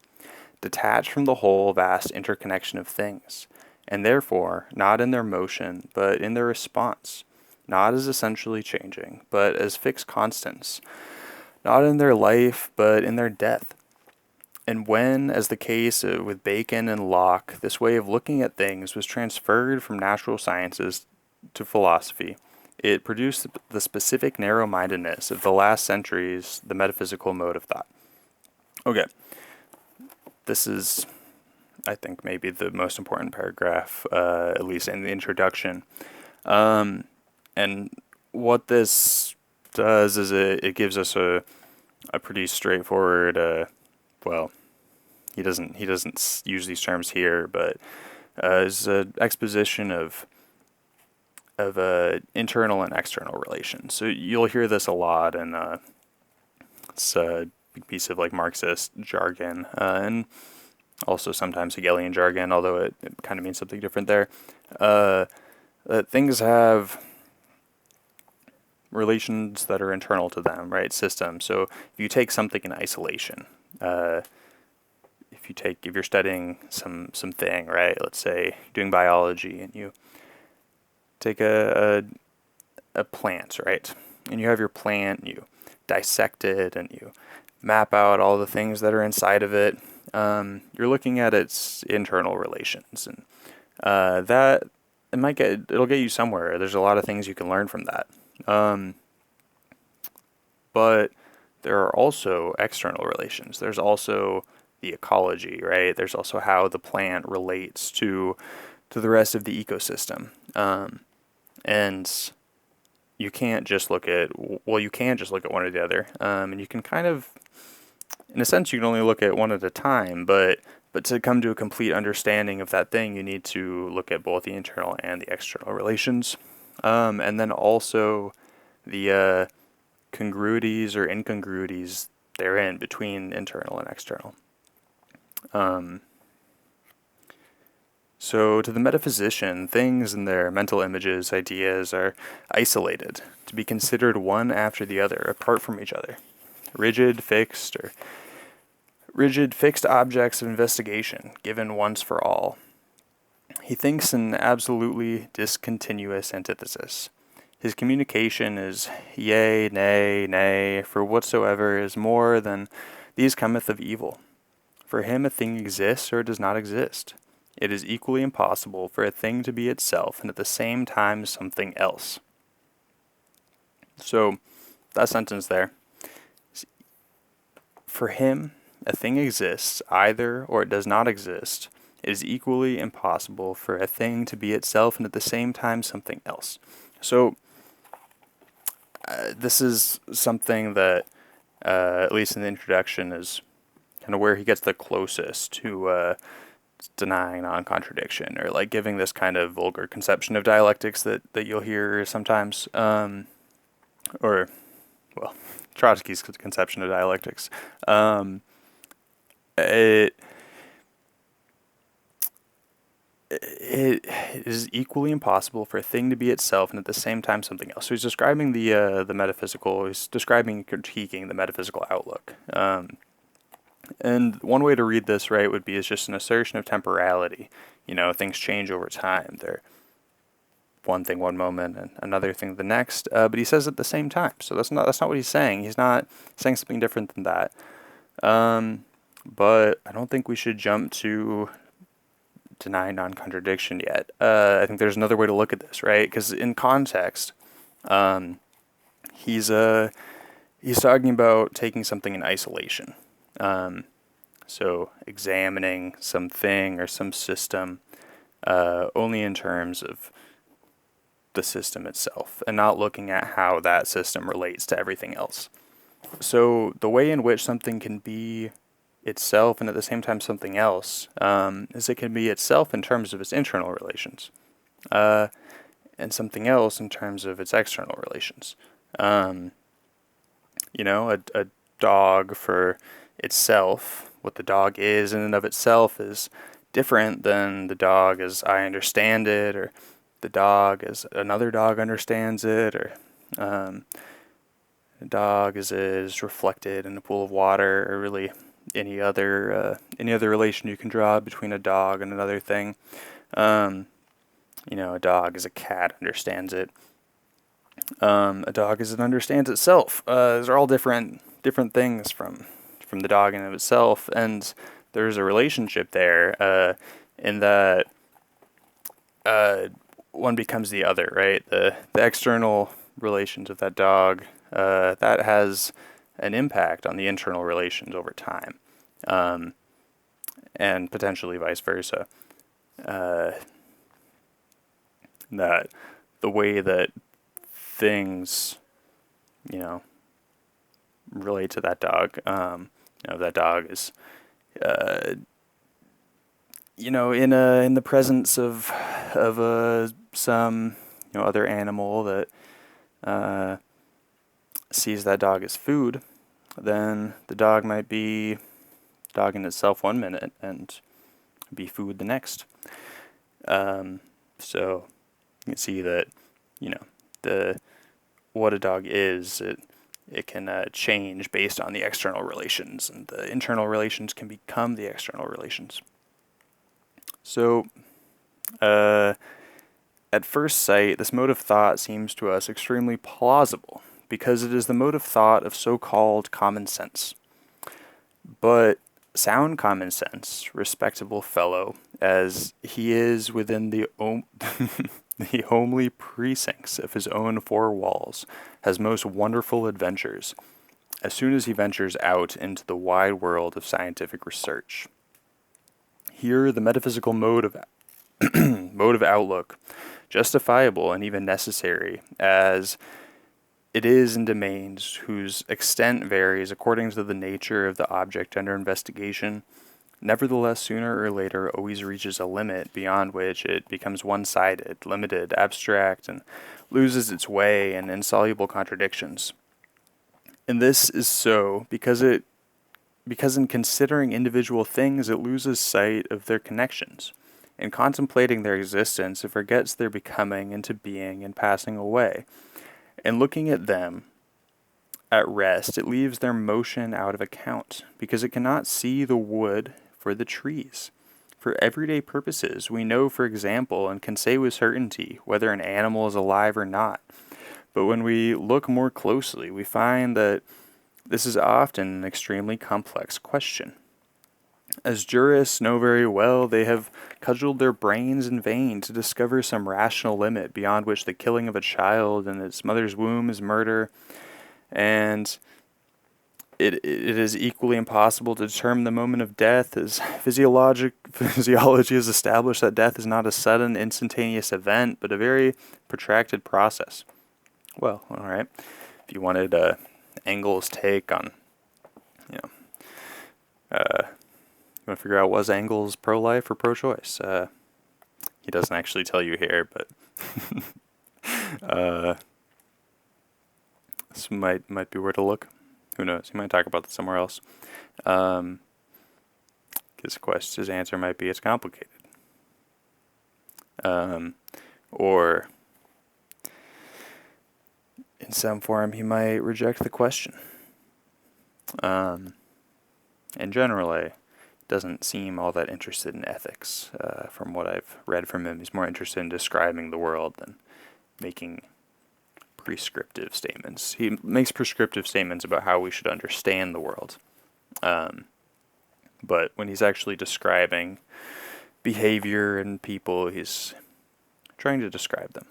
[SPEAKER 1] detached from the whole vast interconnection of things, and therefore not in their motion, but in their response, not as essentially changing, but as fixed constants, not in their life, but in their death. And when, as the case with Bacon and Locke, this way of looking at things was transferred from natural sciences to philosophy, it produced the specific narrow-mindedness of the last centuries, the metaphysical mode of thought. Okay, this is, I think, maybe the most important paragraph, at least in the introduction. And what this does is it gives us a pretty straightforward, well, he doesn't use these terms here, but is an exposition of internal and external relations. So you'll hear this a lot, and it's a big piece of like Marxist jargon, and also sometimes Hegelian jargon, although it kind of means something different there. That things have relations that are internal to them, right? Systems. So if you take something in isolation, if you're studying something, right? Let's say you're doing biology, and you take a plant, right? And you have your plant, and you dissect it, and you map out all the things that are inside of it. You're looking at its internal relations, and that it'll get you somewhere. There's a lot of things you can learn from that. But there are also external relations. There's also the ecology, right? There's also how the plant relates to the rest of the ecosystem. And you can't just look at, you can just look at one or the other. And you can kind of, in a sense, you can only look at one at a time, but to come to a complete understanding of that thing, you need to look at both the internal and the external relations. And then also the congruities or incongruities therein between internal and external. So to the metaphysician, things and their mental images, ideas are isolated, to be considered one after the other, apart from each other. Rigid, fixed objects of investigation, given once for all. He thinks in absolutely discontinuous antithesis. His communication is yea, nay, nay, for whatsoever is more than these cometh of evil. For him a thing exists or it does not exist. It is equally impossible for a thing to be itself and at the same time something else. So, that sentence there. For him, a thing exists either or it does not exist. It is equally impossible for a thing to be itself and at the same time something else. So, this is something that, at least in the introduction, is kind of where he gets the closest to denying non-contradiction, or like giving this kind of vulgar conception of dialectics that you'll hear sometimes, or, well, Trotsky's conception of dialectics. It is equally impossible for a thing to be itself and at the same time something else. So he's describing the metaphysical. He's describing and critiquing the metaphysical outlook. And one way to read this, right, would be as just an assertion of temporality. You know, things change over time. They're one thing one moment and another thing the next. But he says at the same time. So that's not what he's saying. He's not saying something different than that. But I don't think we should jump to deny non-contradiction yet. I think there's another way to look at this, right? Because in context, he's talking about taking something in isolation. So examining something or some system only in terms of the system itself, and not looking at how that system relates to everything else. So the way in which something can be itself and at the same time something else is it can be itself in terms of its internal relations, and something else in terms of its external relations. You know, a dog for itself, what the dog is in and of itself, is different than the dog as I understand it, or the dog as another dog understands it, or a dog as is reflected in a pool of water, or really any other relation you can draw between a dog and another thing. You know, a dog as a cat understands it. A dog as it understands itself. Those are all different things from the dog in and of itself, and there's a relationship there in that one becomes the other, right? The external relations of that dog, that has an impact on the internal relations over time, and potentially vice versa. That the way that things, you know, relate to that dog, you know, that dog is, you know, in the presence of some, you know, other animal that sees that dog as food, then the dog might be dog in itself one minute and be food the next. So you can see that, you know, what a dog is, it can change based on the external relations, and the internal relations can become the external relations. So, at first sight, this mode of thought seems to us extremely plausible, because it is the mode of thought of so-called common sense. But sound common sense, respectable fellow, as he is within the the homely precincts of his own four walls, has most wonderful adventures, as soon as he ventures out into the wide world of scientific research. Here, the metaphysical mode of outlook, justifiable and even necessary, as it is in domains whose extent varies according to the nature of the object under investigation, nevertheless, sooner or later, always reaches a limit beyond which it becomes one-sided, limited, abstract, and loses its way in insoluble contradictions. And this is so because in considering individual things, it loses sight of their connections. In contemplating their existence, it forgets their becoming into being and passing away. And looking at them at rest, it leaves their motion out of account, because it cannot see the wood for the trees. For everyday purposes, we know, for example, and can say with certainty whether an animal is alive or not. But when we look more closely, we find that this is often an extremely complex question. As jurists know very well, they have cudgeled their brains in vain to discover some rational limit beyond which the killing of a child in its mother's womb is murder, and it is equally impossible to determine the moment of death, as physiology has established that death is not a sudden, instantaneous event, but a very protracted process. Well, all right. If you wanted Engel's take on, you know, want to figure out, was Engels pro-life or pro-choice? He doesn't actually tell you here, but this might be where to look. Who knows? He might talk about this somewhere else. His answer might be, it's complicated. Or in some form, he might reject the question. And generally, doesn't seem all that interested in ethics. From what I've read from him, he's more interested in describing the world than making prescriptive statements. He makes prescriptive statements about how we should understand the world. But when he's actually describing behavior and people, he's trying to describe them.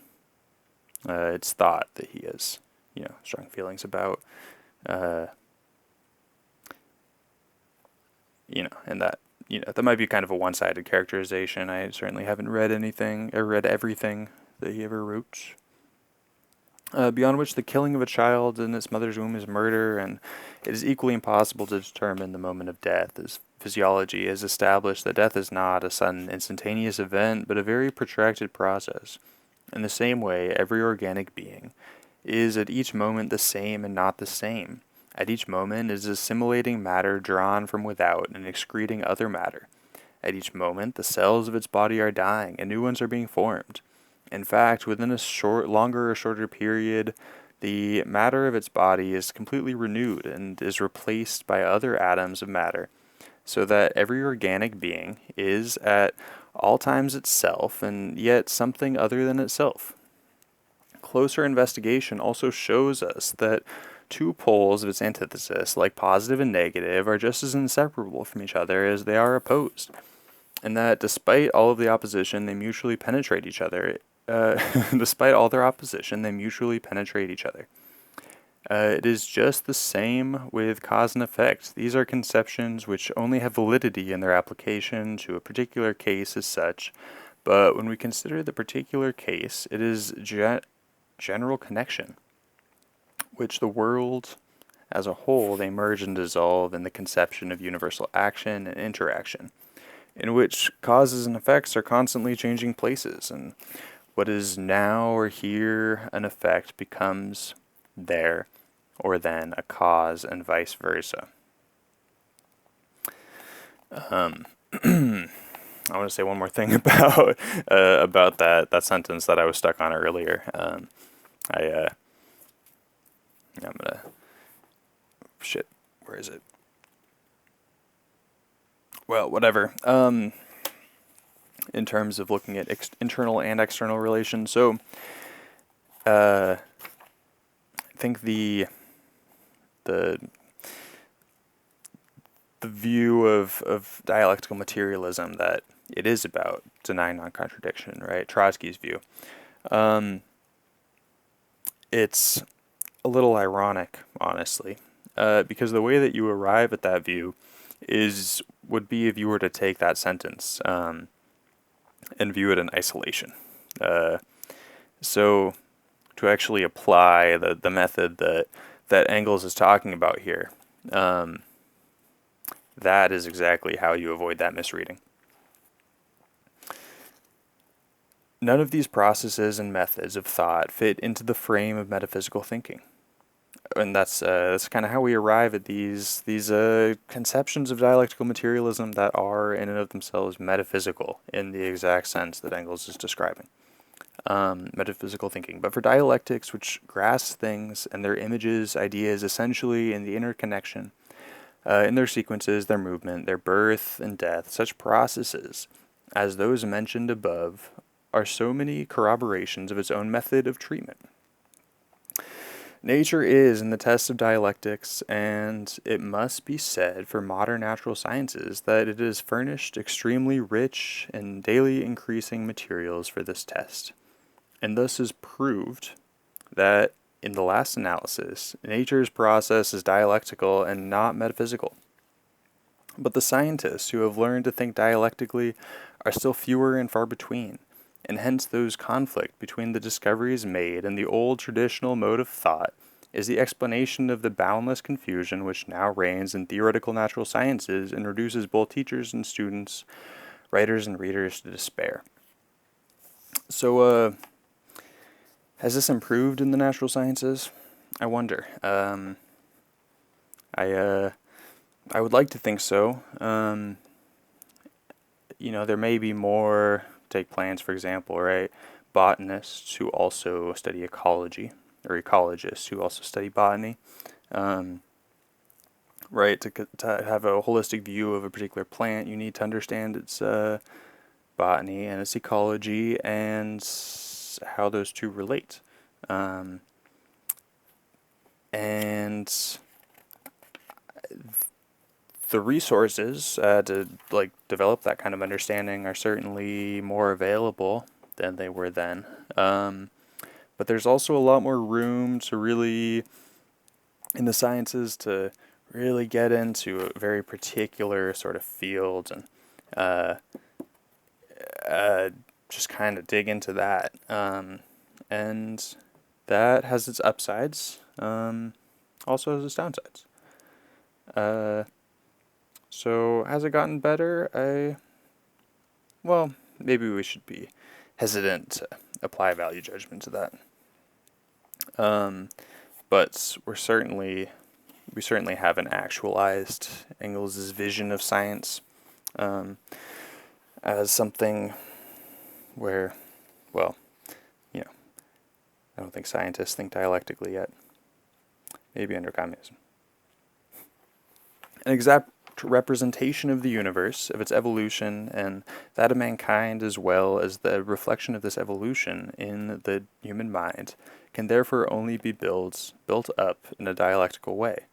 [SPEAKER 1] It's thought that he has, strong feelings about. And that might be kind of a one-sided characterization. I certainly haven't read everything that he ever wrote. Beyond which the killing of a child in its mother's womb is murder, and it is equally impossible to determine the moment of death, as physiology has established that death is not a sudden, instantaneous event, but a very protracted process. In the same way, every organic being is at each moment the same and not the same. At each moment is assimilating matter drawn from without and excreting other matter. At each moment, the cells of its body are dying and new ones are being formed. In fact, within a longer or shorter period, the matter of its body is completely renewed and is replaced by other atoms of matter, so that every organic being is at all times itself and yet something other than itself. Closer investigation also shows us that two poles of its antithesis, like positive and negative, are just as inseparable from each other as they are opposed, and that despite all of the opposition, they mutually penetrate each other. Despite all their opposition, they mutually penetrate each other. It is just the same with cause and effect. These are conceptions which only have validity in their application to a particular case as such, but when we consider the particular case, it is general connection, which the world as a whole, they merge and dissolve in the conception of universal action and interaction, in which causes and effects are constantly changing places, and what is now or here an effect becomes there or then a cause, and vice versa. I want to say one more thing about that sentence that I was stuck on earlier. I'm gonna where is it? Well, whatever. In terms of looking at internal and external relations, so I think the view of dialectical materialism, that it is about denying non-contradiction, right? Trotsky's view. It's a little ironic, honestly, because the way that you arrive at that view would be if you were to take that sentence and view it in isolation. So to actually apply the method that Engels is talking about here, that is exactly how you avoid that misreading. None of these processes and methods of thought fit into the frame of metaphysical thinking. And that's kind of how we arrive at these conceptions of dialectical materialism that are in and of themselves metaphysical in the exact sense that Engels is describing. Metaphysical thinking. But for dialectics, which grasp things and their images, ideas, essentially in the interconnection, in their sequences, their movement, their birth and death, such processes as those mentioned above are so many corroborations of its own method of treatment. Nature is in the test of dialectics, and it must be said for modern natural sciences that it has furnished extremely rich and daily increasing materials for this test, and thus has proved that in the last analysis, nature's process is dialectical and not metaphysical. But the scientists who have learned to think dialectically are still fewer and far between, and hence those conflict between the discoveries made and the old traditional mode of thought is the explanation of the boundless confusion which now reigns in theoretical natural sciences and reduces both teachers and students, writers and readers to despair. So, has this improved in the natural sciences? I wonder. I would like to think so. There may be more, take plants for example, right? Botanists who also study ecology, or ecologists who also study botany, right? To have a holistic view of a particular plant, you need to understand its botany and its ecology and how those two relate. And the resources to develop that kind of understanding are certainly more available than they were then. But there's also a lot more room to really, in the sciences, to really get into a very particular sort of field and just kind of dig into that. And that has its upsides, also has its downsides. So has it gotten better? Well, maybe we should be hesitant to apply value judgment to that. But we certainly haven't actualized Engels' vision of science as something where, well, I don't think scientists think dialectically yet. Maybe under communism. An exact representation of the universe, of its evolution, and that of mankind, as well as the reflection of this evolution in the human mind, can therefore only be built up in a dialectical way,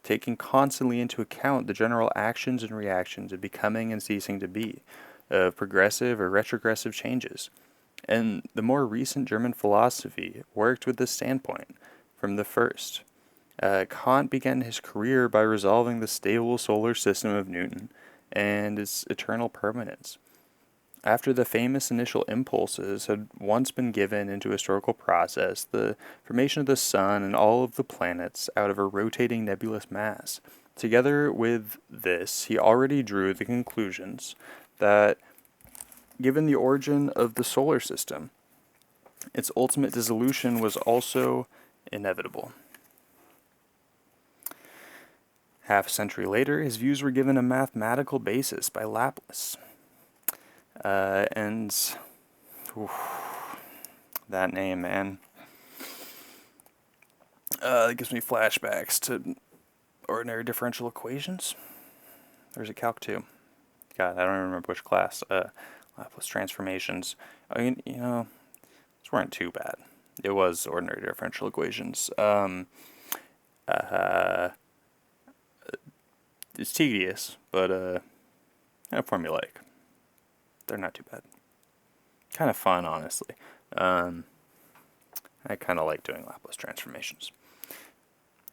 [SPEAKER 1] taking constantly into account the general actions and reactions of becoming and ceasing to be, of progressive or retrogressive changes. And the more recent German philosophy worked with this standpoint from the first. Kant began his career by resolving the stable solar system of Newton and its eternal permanence. After the famous initial impulses had once been given into historical process, the formation of the sun and all of the planets out of a rotating nebulous mass. Together with this, he already drew the conclusions that, given the origin of the solar system, its ultimate dissolution was also inevitable. Half a century later, his views were given a mathematical basis by Laplace. That name, man. It gives me flashbacks to ordinary differential equations. Or is it Calc 2? God, I don't even remember which class. Laplace transformations. I mean, these weren't too bad. It was ordinary differential equations. It's tedious, but formulaic. They're not too bad. Kind of fun, honestly. I kind of like doing Laplace transformations.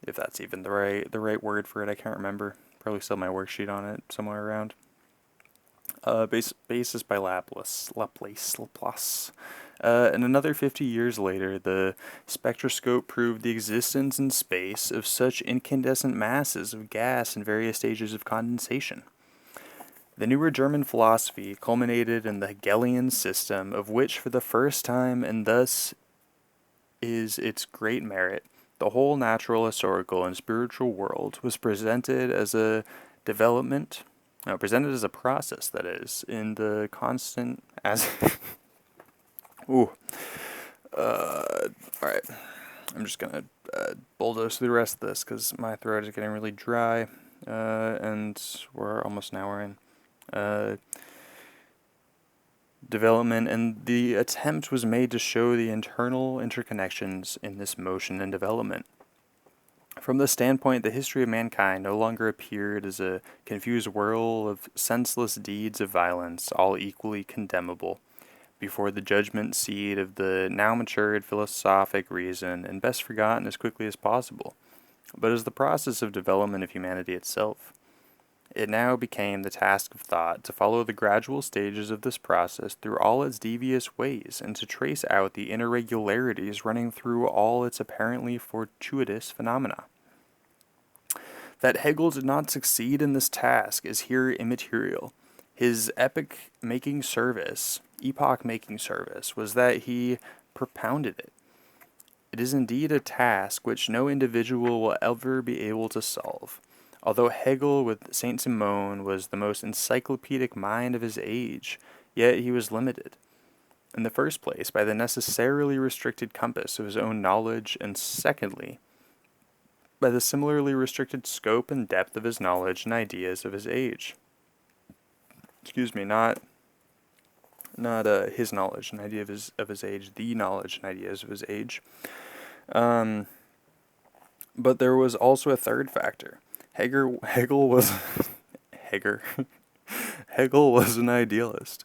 [SPEAKER 1] If that's even the right word for it, I can't remember. Probably still my worksheet on it somewhere around. Basis by Laplace. And another 50 years later, the spectroscope proved the existence in space of such incandescent masses of gas in various stages of condensation. The newer German philosophy culminated in the Hegelian system, of which for the first time, and thus is its great merit, the whole natural, historical, and spiritual world was presented as a process, that is, in the constant Alright. I'm just gonna bulldoze through the rest of this because my throat is getting really dry, and we're almost an hour in. Development, and the attempt was made to show the internal interconnections in this motion and development. From this standpoint, the history of mankind no longer appeared as a confused whirl of senseless deeds of violence, all equally condemnable, before the judgment seat of the now matured philosophic reason, and best forgotten as quickly as possible, but as the process of development of humanity itself. It now became the task of thought to follow the gradual stages of this process through all its devious ways, and to trace out the irregularities running through all its apparently fortuitous phenomena. That Hegel did not succeed in this task is here immaterial. His epoch-making service was that he propounded it. It is indeed a task which no individual will ever be able to solve. Although Hegel, with Saint Simon, was the most encyclopedic mind of his age, yet he was limited. In the first place, by the necessarily restricted compass of his own knowledge, and secondly, by the similarly restricted scope and depth of his knowledge and ideas of his age. Excuse me, not his knowledge and idea of his age, the knowledge and ideas of his age. But there was also a third factor. Hegel was Hegel was an idealist.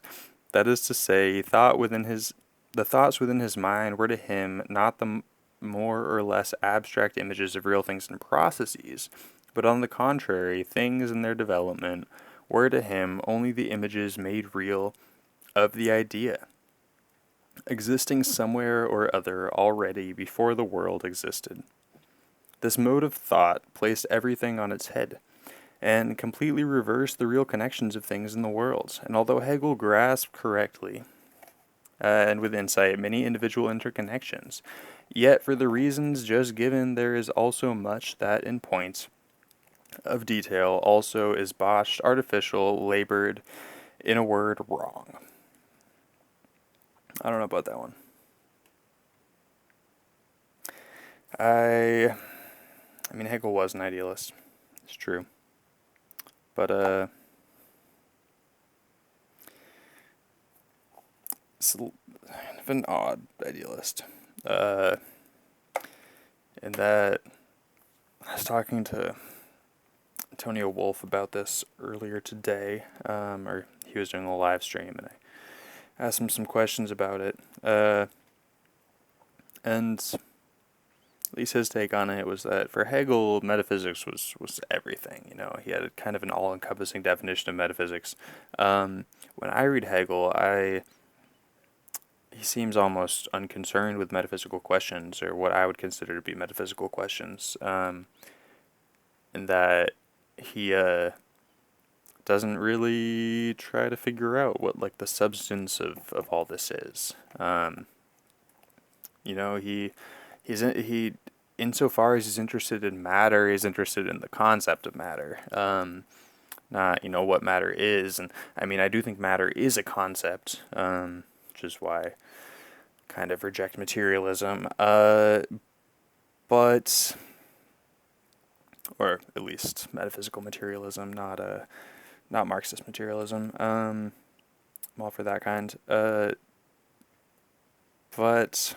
[SPEAKER 1] That is to say, the thoughts within his mind were to him not the more or less abstract images of real things and processes, but on the contrary, things in their development were to him only the images made real of the idea, existing somewhere or other already before the world existed. This mode of thought placed everything on its head, and completely reversed the real connections of things in the world. And although Hegel grasped correctly, and with insight, many individual interconnections, yet for the reasons just given, there is also much that in point of detail also is botched, artificial, labored, in a word, wrong. I don't know about that one. I mean, Hegel was an idealist. It's true. But, it's kind of an odd idealist. And that, I was talking to Antonio Wolf about this earlier today, or he was doing a live stream, and I asked him some questions about it. And at least his take on it was that for Hegel, metaphysics was everything. You know, he had a kind of an all-encompassing definition of metaphysics. When I read Hegel, he seems almost unconcerned with metaphysical questions, or what I would consider to be metaphysical questions, and that he doesn't really try to figure out what like the substance of all this is. You know, he insofar as he's interested in matter, he's interested in the concept of matter, not, you know, what matter is. And I mean, I do think matter is a concept, which is why I kind of reject materialism, but, or at least metaphysical materialism, not Marxist materialism. I'm all for that kind. But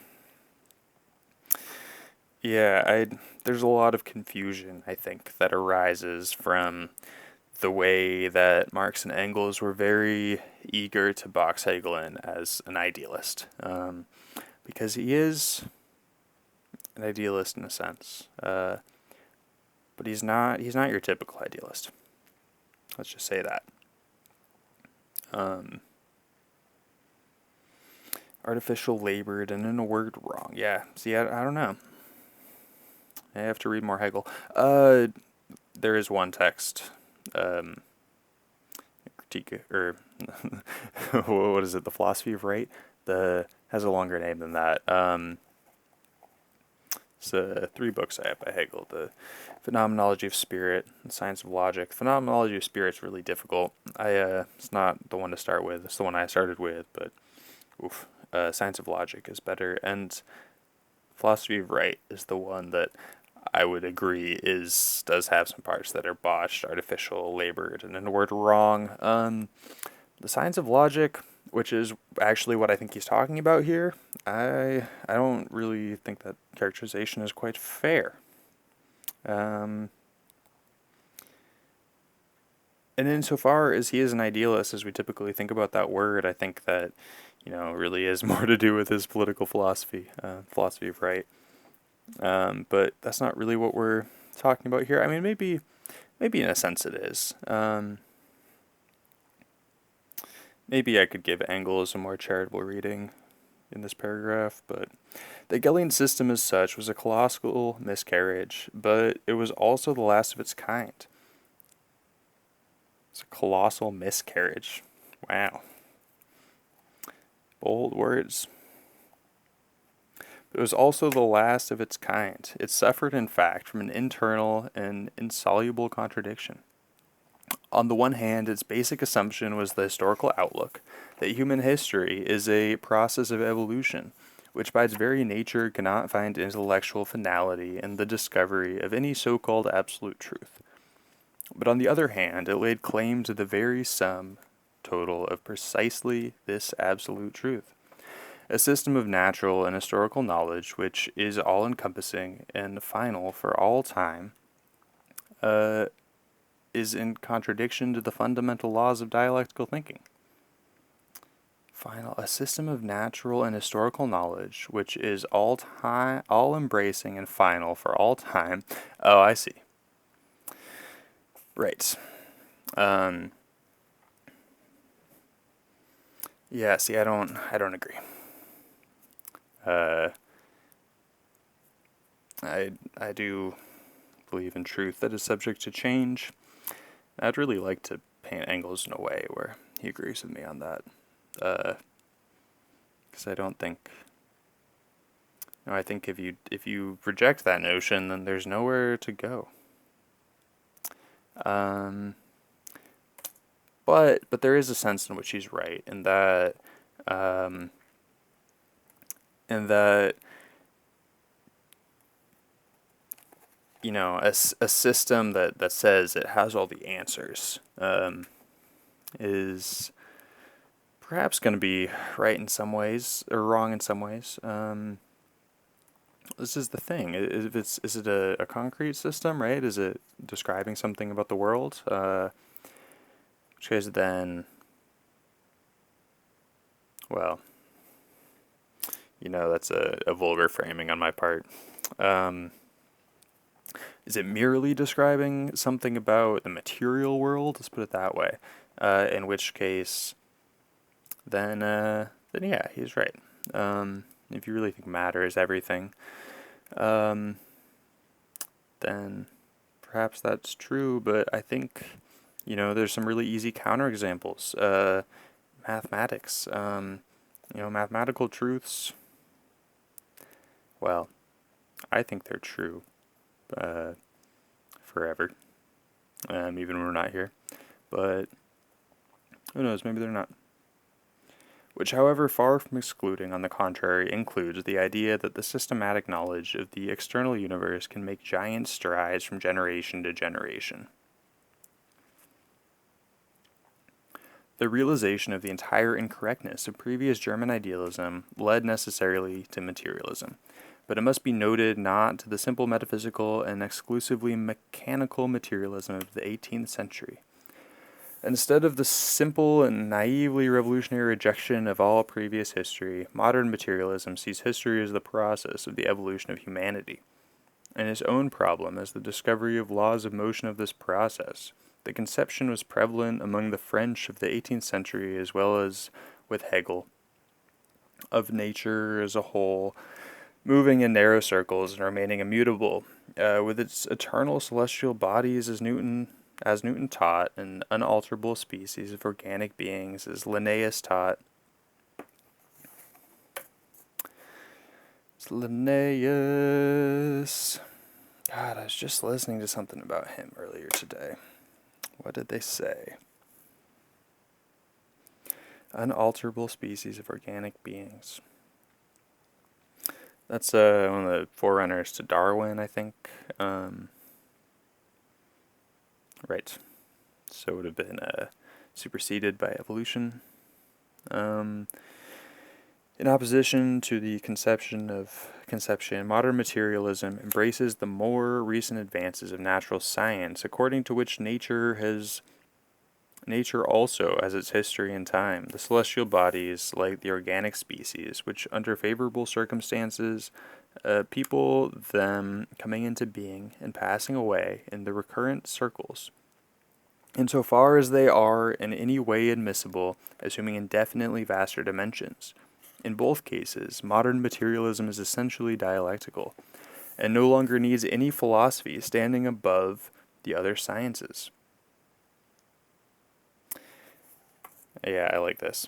[SPEAKER 1] yeah, there's a lot of confusion, I think, that arises from the way that Marx and Engels were very eager to box Hegel in as an idealist, because he is an idealist in a sense, but he's not your typical idealist. Let's just say that. Artificial, labored, and in a word, wrong. Yeah, see, I don't know. I have to read more Hegel. There is one text, critique, or what is it? The Philosophy of Right. Has a longer name than that. It's 3 books I have by Hegel: the Phenomenology of Spirit, the Science of Logic. Phenomenology of Spirit is really difficult. It's not the one to start with. It's the one I started with, but Science of Logic is better, and Philosophy of Right is the one that I would agree does have some parts that are botched, artificial, labored, and in a word, wrong. The Science of Logic, which is actually what I think he's talking about here, I don't really think that characterization is quite fair. And insofar as he is an idealist, as we typically think about that word, I think that, you know, really is more to do with his political philosophy, philosophy of right. But that's not really what we're talking about here. I mean, maybe Maybe in a sense it is. Maybe I could give Engels a more charitable reading in this paragraph, but the Hegelian system as such was a colossal miscarriage, but it was also the last of its kind. It's a colossal miscarriage. Wow. Bold words. But it was also the last of its kind. It suffered, in fact, from an internal and insoluble contradiction. On the one hand, its basic assumption was the historical outlook that human history is a process of evolution, which by its very nature cannot find intellectual finality in the discovery of any so-called absolute truth. But on the other hand, it laid claim to the very sum total of precisely this absolute truth. A system of natural and historical knowledge which is all-encompassing and final for all time, is in contradiction to the fundamental laws of dialectical thinking. A system of natural and historical knowledge which is all-embracing and final for all time. Oh, I see. Right. Yeah, see, I don't agree. I do believe in truth that is subject to change. I'd really like to paint Engels in a way where he agrees with me on that. Because I don't think... I think if you reject that notion, then there's nowhere to go. But there is a sense in which he's right, in that a system that says it has all the answers is perhaps going to be right in some ways or wrong in some ways. This is the thing. Is it a concrete system, right? Is it describing something about the world? Which is then, well, that's a vulgar framing on my part. Is it merely describing something about the material world? Let's put it that way. In which case, then yeah, he's right. If you really think matter is everything, then perhaps that's true. But I think, there's some really easy counterexamples. Mathematics. Mathematical truths. Well, I think they're true. Forever. Even when we're not here. But who knows, maybe they're not. Which, however, far from excluding, on the contrary, includes the idea that the systematic knowledge of the external universe can make giant strides from generation to generation. The realization of the entire incorrectness of previous German idealism led necessarily to materialism. But it must be noted not to the simple metaphysical and exclusively mechanical materialism of the 18th century. Instead of the simple and naively revolutionary rejection of all previous history, modern materialism sees history as the process of the evolution of humanity, and its own problem as the discovery of laws of motion of this process. The conception was prevalent among the French of the 18th century as well as with Hegel, of nature as a whole, moving in narrow circles and remaining immutable, with its eternal celestial bodies as Newton taught, an unalterable species of organic beings as Linnaeus taught. It's Linnaeus. God, I was just listening to something about him earlier today. What did they say? Unalterable species of organic beings. That's one of the forerunners to Darwin, I think. Right. So it would have been superseded by evolution. In opposition to the conception, modern materialism embraces the more recent advances of natural science, according to which nature also has its history and time. The celestial bodies, like the organic species, which under favorable circumstances people, them coming into being and passing away in the recurrent circles, insofar as they are in any way admissible, assuming indefinitely vaster dimensions. In both cases, modern materialism is essentially dialectical, and no longer needs any philosophy standing above the other sciences. Yeah, I like this.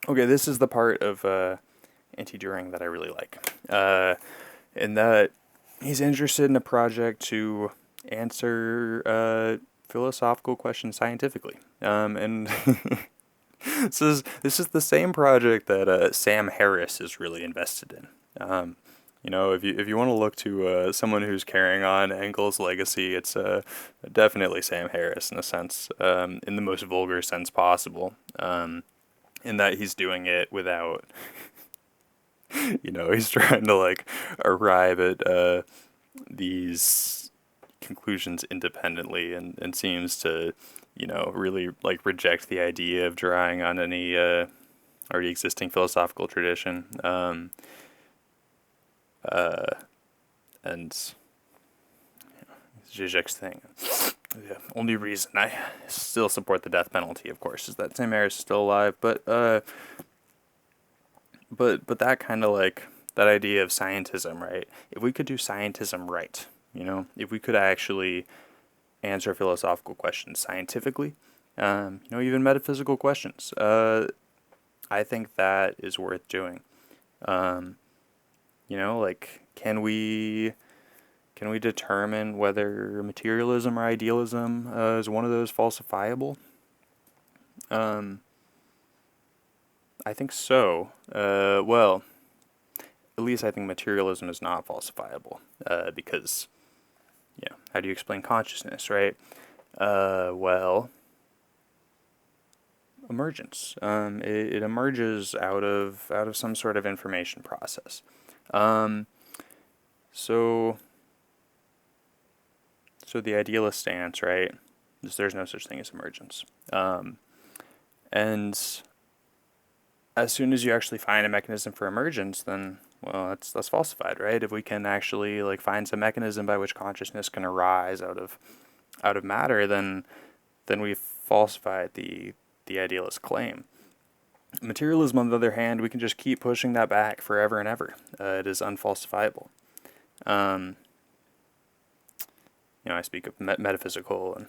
[SPEAKER 1] Okay, this is the part of Anti-Dühring that I really like. In that he's interested in a project to answer philosophical questions scientifically. And this is the same project that Sam Harris is really invested in. If you want to look to someone who's carrying on Engel's legacy, it's definitely Sam Harris in a sense, in the most vulgar sense possible. In that he's doing it without, he's trying to like arrive at these conclusions independently, and seems to, really like reject the idea of drawing on any already existing philosophical tradition. And Zizek's thing. The only reason I still support the death penalty, of course, is that Sam Harris is still alive. But that kind of like that idea of scientism, right? If we could do scientism right, if we could actually answer philosophical questions scientifically, even metaphysical questions, I think that is worth doing. Can we determine whether materialism or idealism is one of those falsifiable? I think so. Well, at least I think materialism is not falsifiable, because, how do you explain consciousness, right? Well, emergence. It emerges out of some sort of information process. So the idealist stance, right, is there's no such thing as emergence. And as soon as you actually find a mechanism for emergence, then, well, that's falsified, right? If we can actually like find some mechanism by which consciousness can arise out of matter, then we've falsified the idealist claim. Materialism, on the other hand, we can just keep pushing that back forever and ever. It is unfalsifiable. I speak of metaphysical and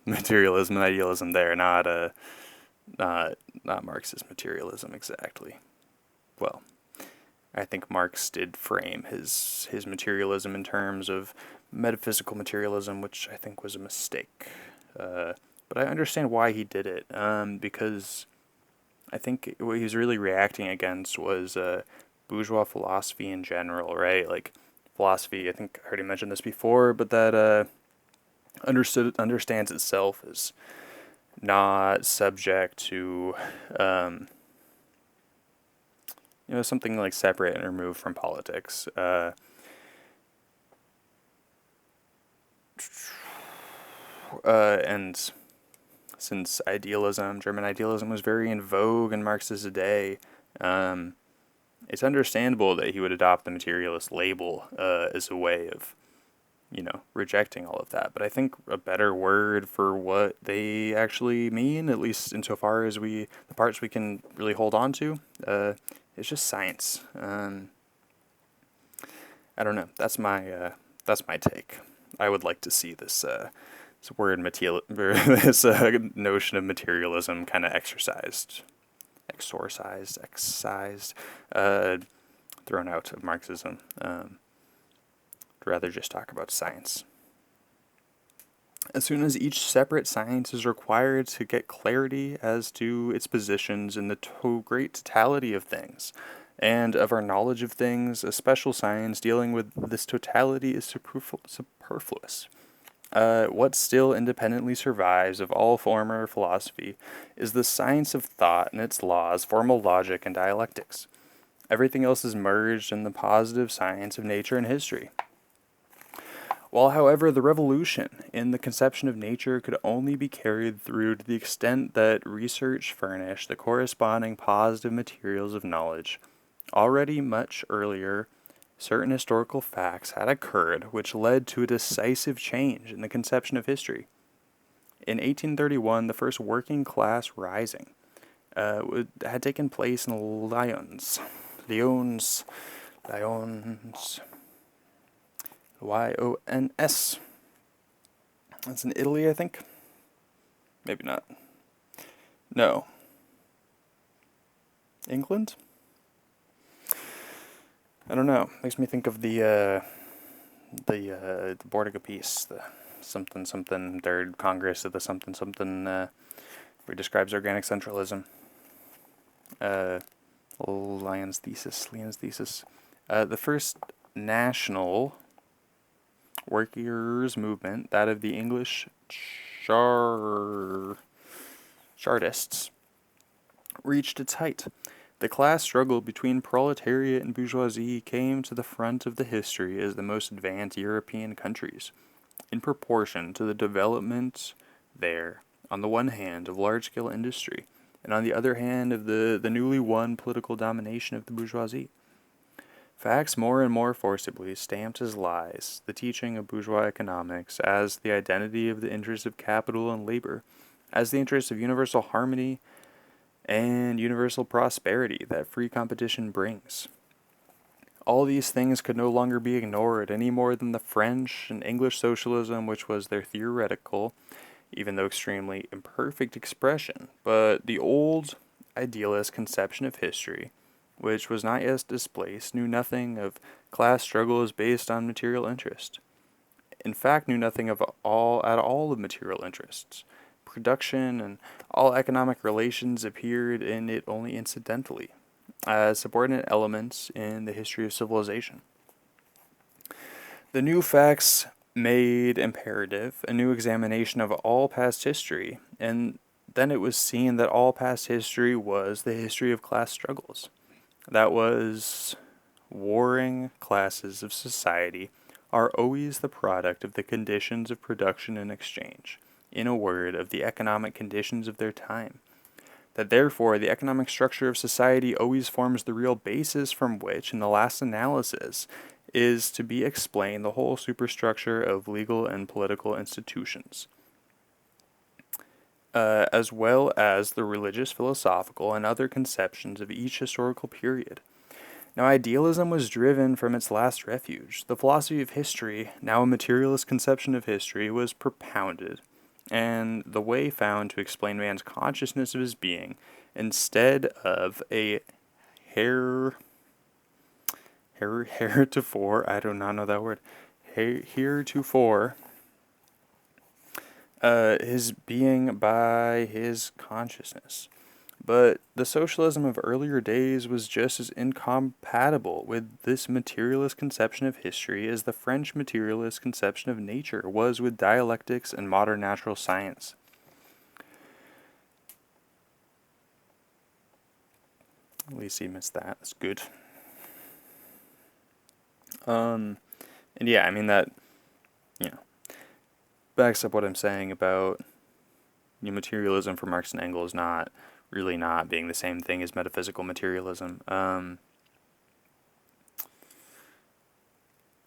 [SPEAKER 1] materialism and idealism there, not Marxist materialism exactly. Well, I think Marx did frame his materialism in terms of metaphysical materialism, which I think was a mistake. But I understand why he did it, because I think what he was really reacting against was bourgeois philosophy in general, right? Like philosophy, I think I already mentioned this before, but that understands itself as not subject to something like separate and removed from politics. And since German idealism was very in vogue in Marx's day, it's understandable that he would adopt the materialist label as a way of, rejecting all of that. But I think a better word for what they actually mean, at least insofar as the parts we can really hold on to, is just science. I don't know. That's my take. I would like to see this this notion of materialism kind of excised, thrown out of Marxism. Rather just talk about science. As soon as each separate science is required to get clarity as to its positions in the great totality of things, and of our knowledge of things, a special science dealing with this totality is superfluous. What still independently survives of all former philosophy is the science of thought and its laws, formal logic, and dialectics. Everything else is merged in the positive science of nature and history. While, however, the revolution in the conception of nature could only be carried through to the extent that research furnished the corresponding positive materials of knowledge, Already much earlier, certain historical facts had occurred which led to a decisive change in the conception of history. In 1831, the first working class rising had taken place in Lyons. Lyons. Yons. That's in Italy, I think. Maybe not. No. England? I don't know. Makes me think of the Board of Peace, the something Third Congress of the something where he describes organic centralism. Lyon's thesis. The first national workers' movement, that of the English Chartists, reached its height. The class struggle between proletariat and bourgeoisie came to the front of the history as the most advanced European countries, in proportion to the development there, on the one hand, of large-scale industry, and on the other hand of the newly won political domination of the bourgeoisie. Facts more and more forcibly stamped as lies the teaching of bourgeois economics as the identity of the interests of capital and labor, as the interests of universal harmony and universal prosperity that free competition brings. All these things could no longer be ignored any more than the French and English socialism, which was their theoretical, even though extremely imperfect expression, but the old idealist conception of history, which was not yet displaced, knew nothing of class struggle as based on material interest. In fact, knew nothing at all of material interests. Production and all economic relations appeared in it only incidentally, as subordinate elements in the history of civilization. The new facts made imperative a new examination of all past history, and then it was seen that all past history was the history of class struggles. That was, warring classes of society are always the product of the conditions of production and exchange, in a word, of the economic conditions of their time. That therefore the economic structure of society always forms the real basis from which, in the last analysis, is to be explained the whole superstructure of legal and political institutions, as well as the religious, philosophical, and other conceptions of each historical period. Now, idealism was driven from its last refuge. The philosophy of history, now a materialist conception of history, was propounded, and the way found to explain man's consciousness of his being, instead of a heretofore, I do not know that word, heretofore, his being by his consciousness. But the socialism of earlier days was just as incompatible with this materialist conception of history as the French materialist conception of nature was with dialectics and modern natural science. At least he missed that. That's good. And yeah, I mean that, backs up what I'm saying about materialism for Marx and Engels not being the same thing as metaphysical materialism.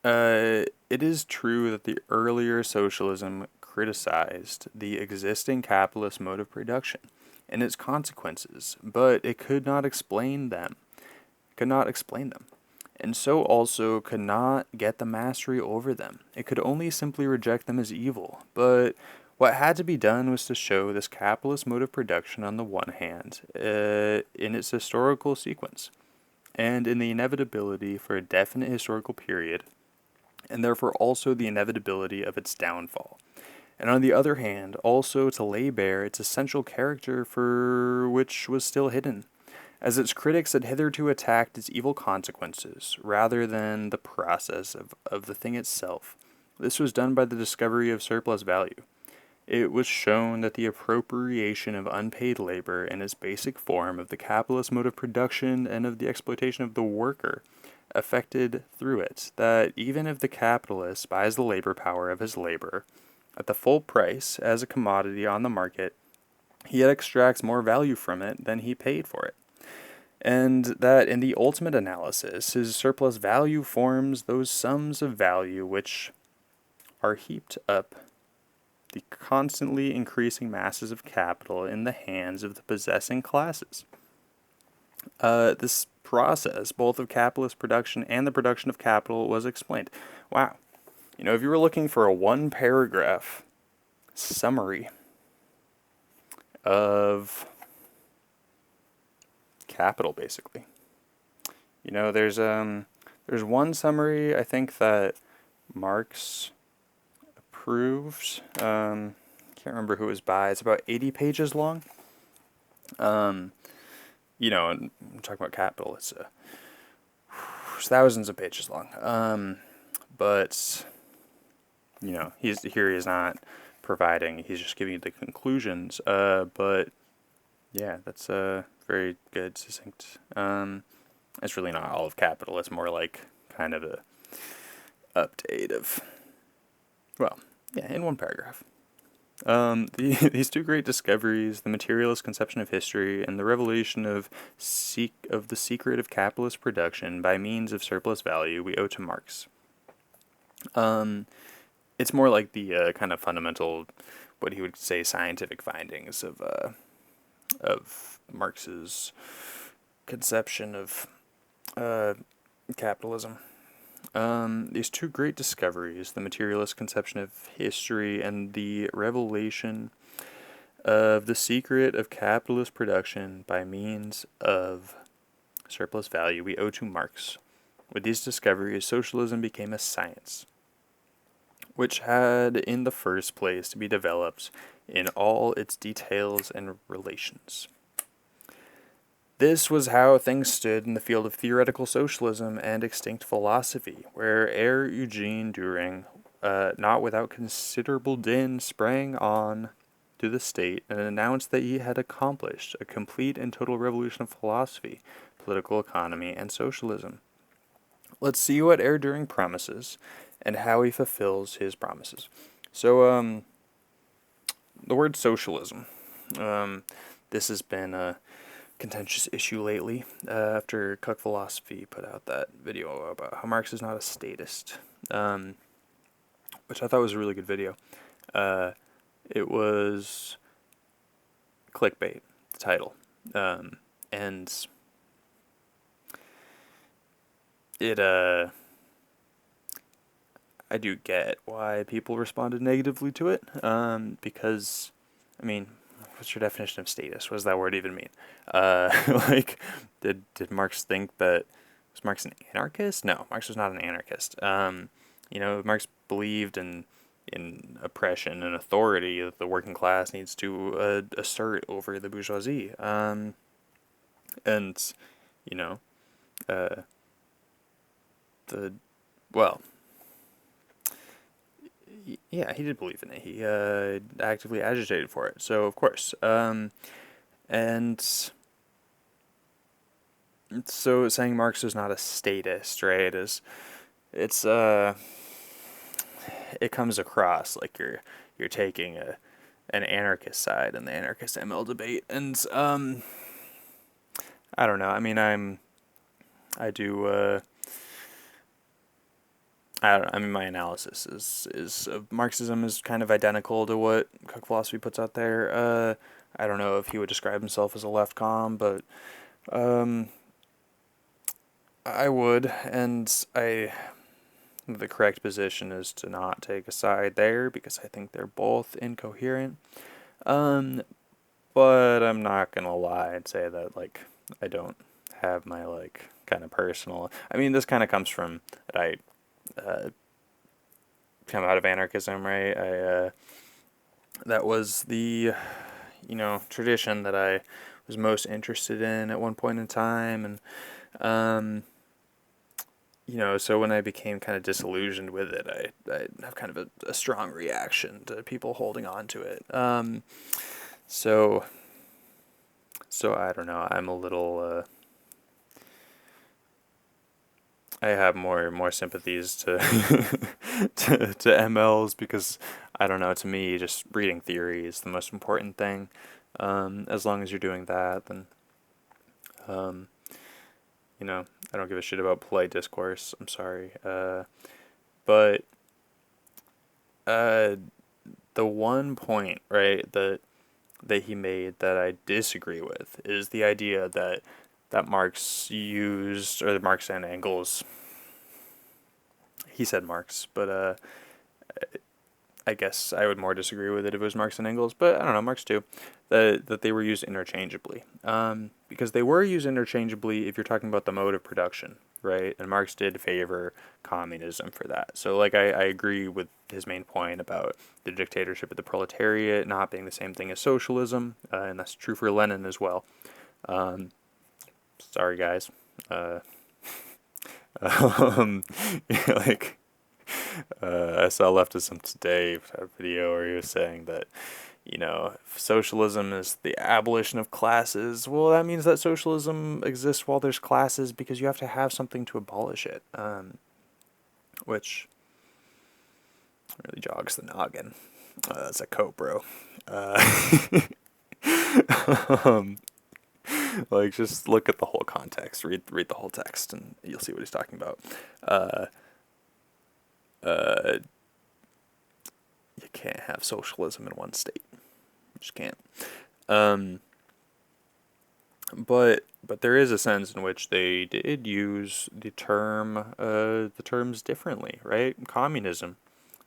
[SPEAKER 1] It is true that the earlier socialism criticized the existing capitalist mode of production and its consequences, but it could not explain them. And so also could not get the mastery over them. It could only simply reject them as evil. But what had to be done was to show this capitalist mode of production on the one hand, in its historical sequence, and in the inevitability for a definite historical period, and therefore also the inevitability of its downfall. And on the other hand, also to lay bare its essential character for which was still hidden, as its critics had hitherto attacked its evil consequences, rather than the process of the thing itself. This was done by the discovery of surplus value. It was shown that the appropriation of unpaid labor in its basic form of the capitalist mode of production and of the exploitation of the worker affected through it, that even if the capitalist buys the labor power of his labor at the full price as a commodity on the market, he yet extracts more value from it than he paid for it. and that in the ultimate analysis, his surplus value forms those sums of value which are heaped up the constantly increasing masses of capital in the hands of the possessing classes. This process, both of capitalist production and the production of capital, was explained. Wow. If you were looking for a one-paragraph summary of capital, basically, there's one summary I think that Marx approved. Can't remember who it was by. It's about 80 pages long. And I'm talking about capital. It's thousands of pages long. But he's not providing. He's just giving you the conclusions. But yeah, that's very good, succinct. It's really not all of capital. It's more like kind of a update of, well, yeah, in one paragraph. These two great discoveries, the materialist conception of history and the revelation of the secret of capitalist production by means of surplus value, we owe to Marx. It's more like the kind of fundamental, what he would say, scientific findings of Marx's conception of capitalism. These two great discoveries, the materialist conception of history and the revelation of the secret of capitalist production by means of surplus value, we owe to Marx. With these discoveries, socialism became a science, which had in the first place to be developed in all its details and relations. This was how things stood in the field of theoretical socialism and extinct philosophy, where Herr Eugene Dühring, not without considerable din, sprang on to the state and announced that he had accomplished a complete and total revolution of philosophy, political economy, and socialism. Let's see what Herr Dühring promises and how he fulfills his promises. So, the word socialism. This has been a contentious issue lately, after Cook Philosophy put out that video about how Marx is not a statist, which I thought was a really good video. It was clickbait, the title, and it, I do get why people responded negatively to it, because, I mean, what's your definition of statist? What does that word even mean? Did Marx think that, was Marx an anarchist? No, Marx was not an anarchist. Marx believed in oppression and authority that the working class needs to assert over the bourgeoisie. Yeah, he did believe in it. He actively agitated for it. So, of course. And so saying Marx is not a statist, right, it comes across like you're taking an anarchist side in the anarchist ML debate. And I don't know. I mean, my analysis is of Marxism is kind of identical to what Cook Philosophy puts out there. I don't know if he would describe himself as a left comm, but I would, and the correct position is to not take a side there because I think they're both incoherent. But I'm not gonna lie and say that I don't have my kind of personal. I mean, this kind of comes from that I come out of anarchism, right? That was the tradition that I was most interested in at one point in time, and so when I became kind of disillusioned with it, I have kind of a strong reaction to people holding on to it. So I don't know. I'm a little. I have more sympathies to to MLs because I don't know. To me, just reading theory is the most important thing. As long as you're doing that, then I don't give a shit about polite discourse. I'm sorry. But the one point, right, that he made that I disagree with is the idea that Marx used, or Marx and Engels. He said Marx, but I guess I would more disagree with it if it was Marx and Engels, but I don't know, Marx too, that they were used interchangeably. Because they were used interchangeably if you're talking about the mode of production, right? And Marx did favor communism for that. So, like, I agree with his main point about the dictatorship of the proletariat not being the same thing as socialism, and that's true for Lenin as well. Sorry, guys. Like, I saw Leftism Today, a video where he was saying that, if socialism is the abolition of classes, well, that means that socialism exists while there's classes because you have to have something to abolish it, which really jogs the noggin. That's a quote, bro. Um, like, just look at the whole context, read the whole text, and you'll see what he's talking about. You can't have socialism in one state. You just can't. But there is a sense in which they did use the terms differently, right? Communism,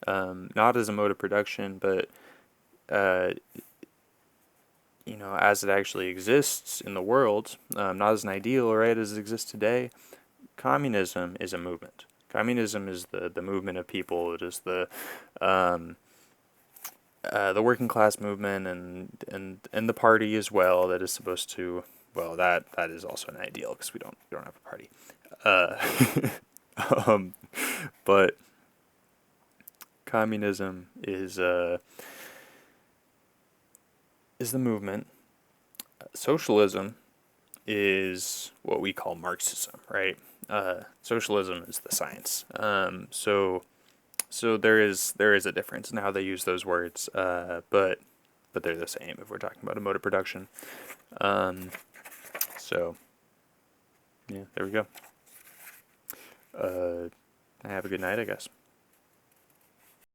[SPEAKER 1] not as a mode of production, but as it actually exists in the world, not as an ideal, right, as it exists today. Communism is a movement. Communism is the movement of people. It is the working class movement and the party as well that is supposed to, well, that is also an ideal because we don't have a party. But communism is the movement. Socialism is what we call Marxism, right? Socialism is the science. So there is a difference in how they use those words, but they're the same if we're talking about a mode of production. So yeah, there we go. Have a good night, I guess.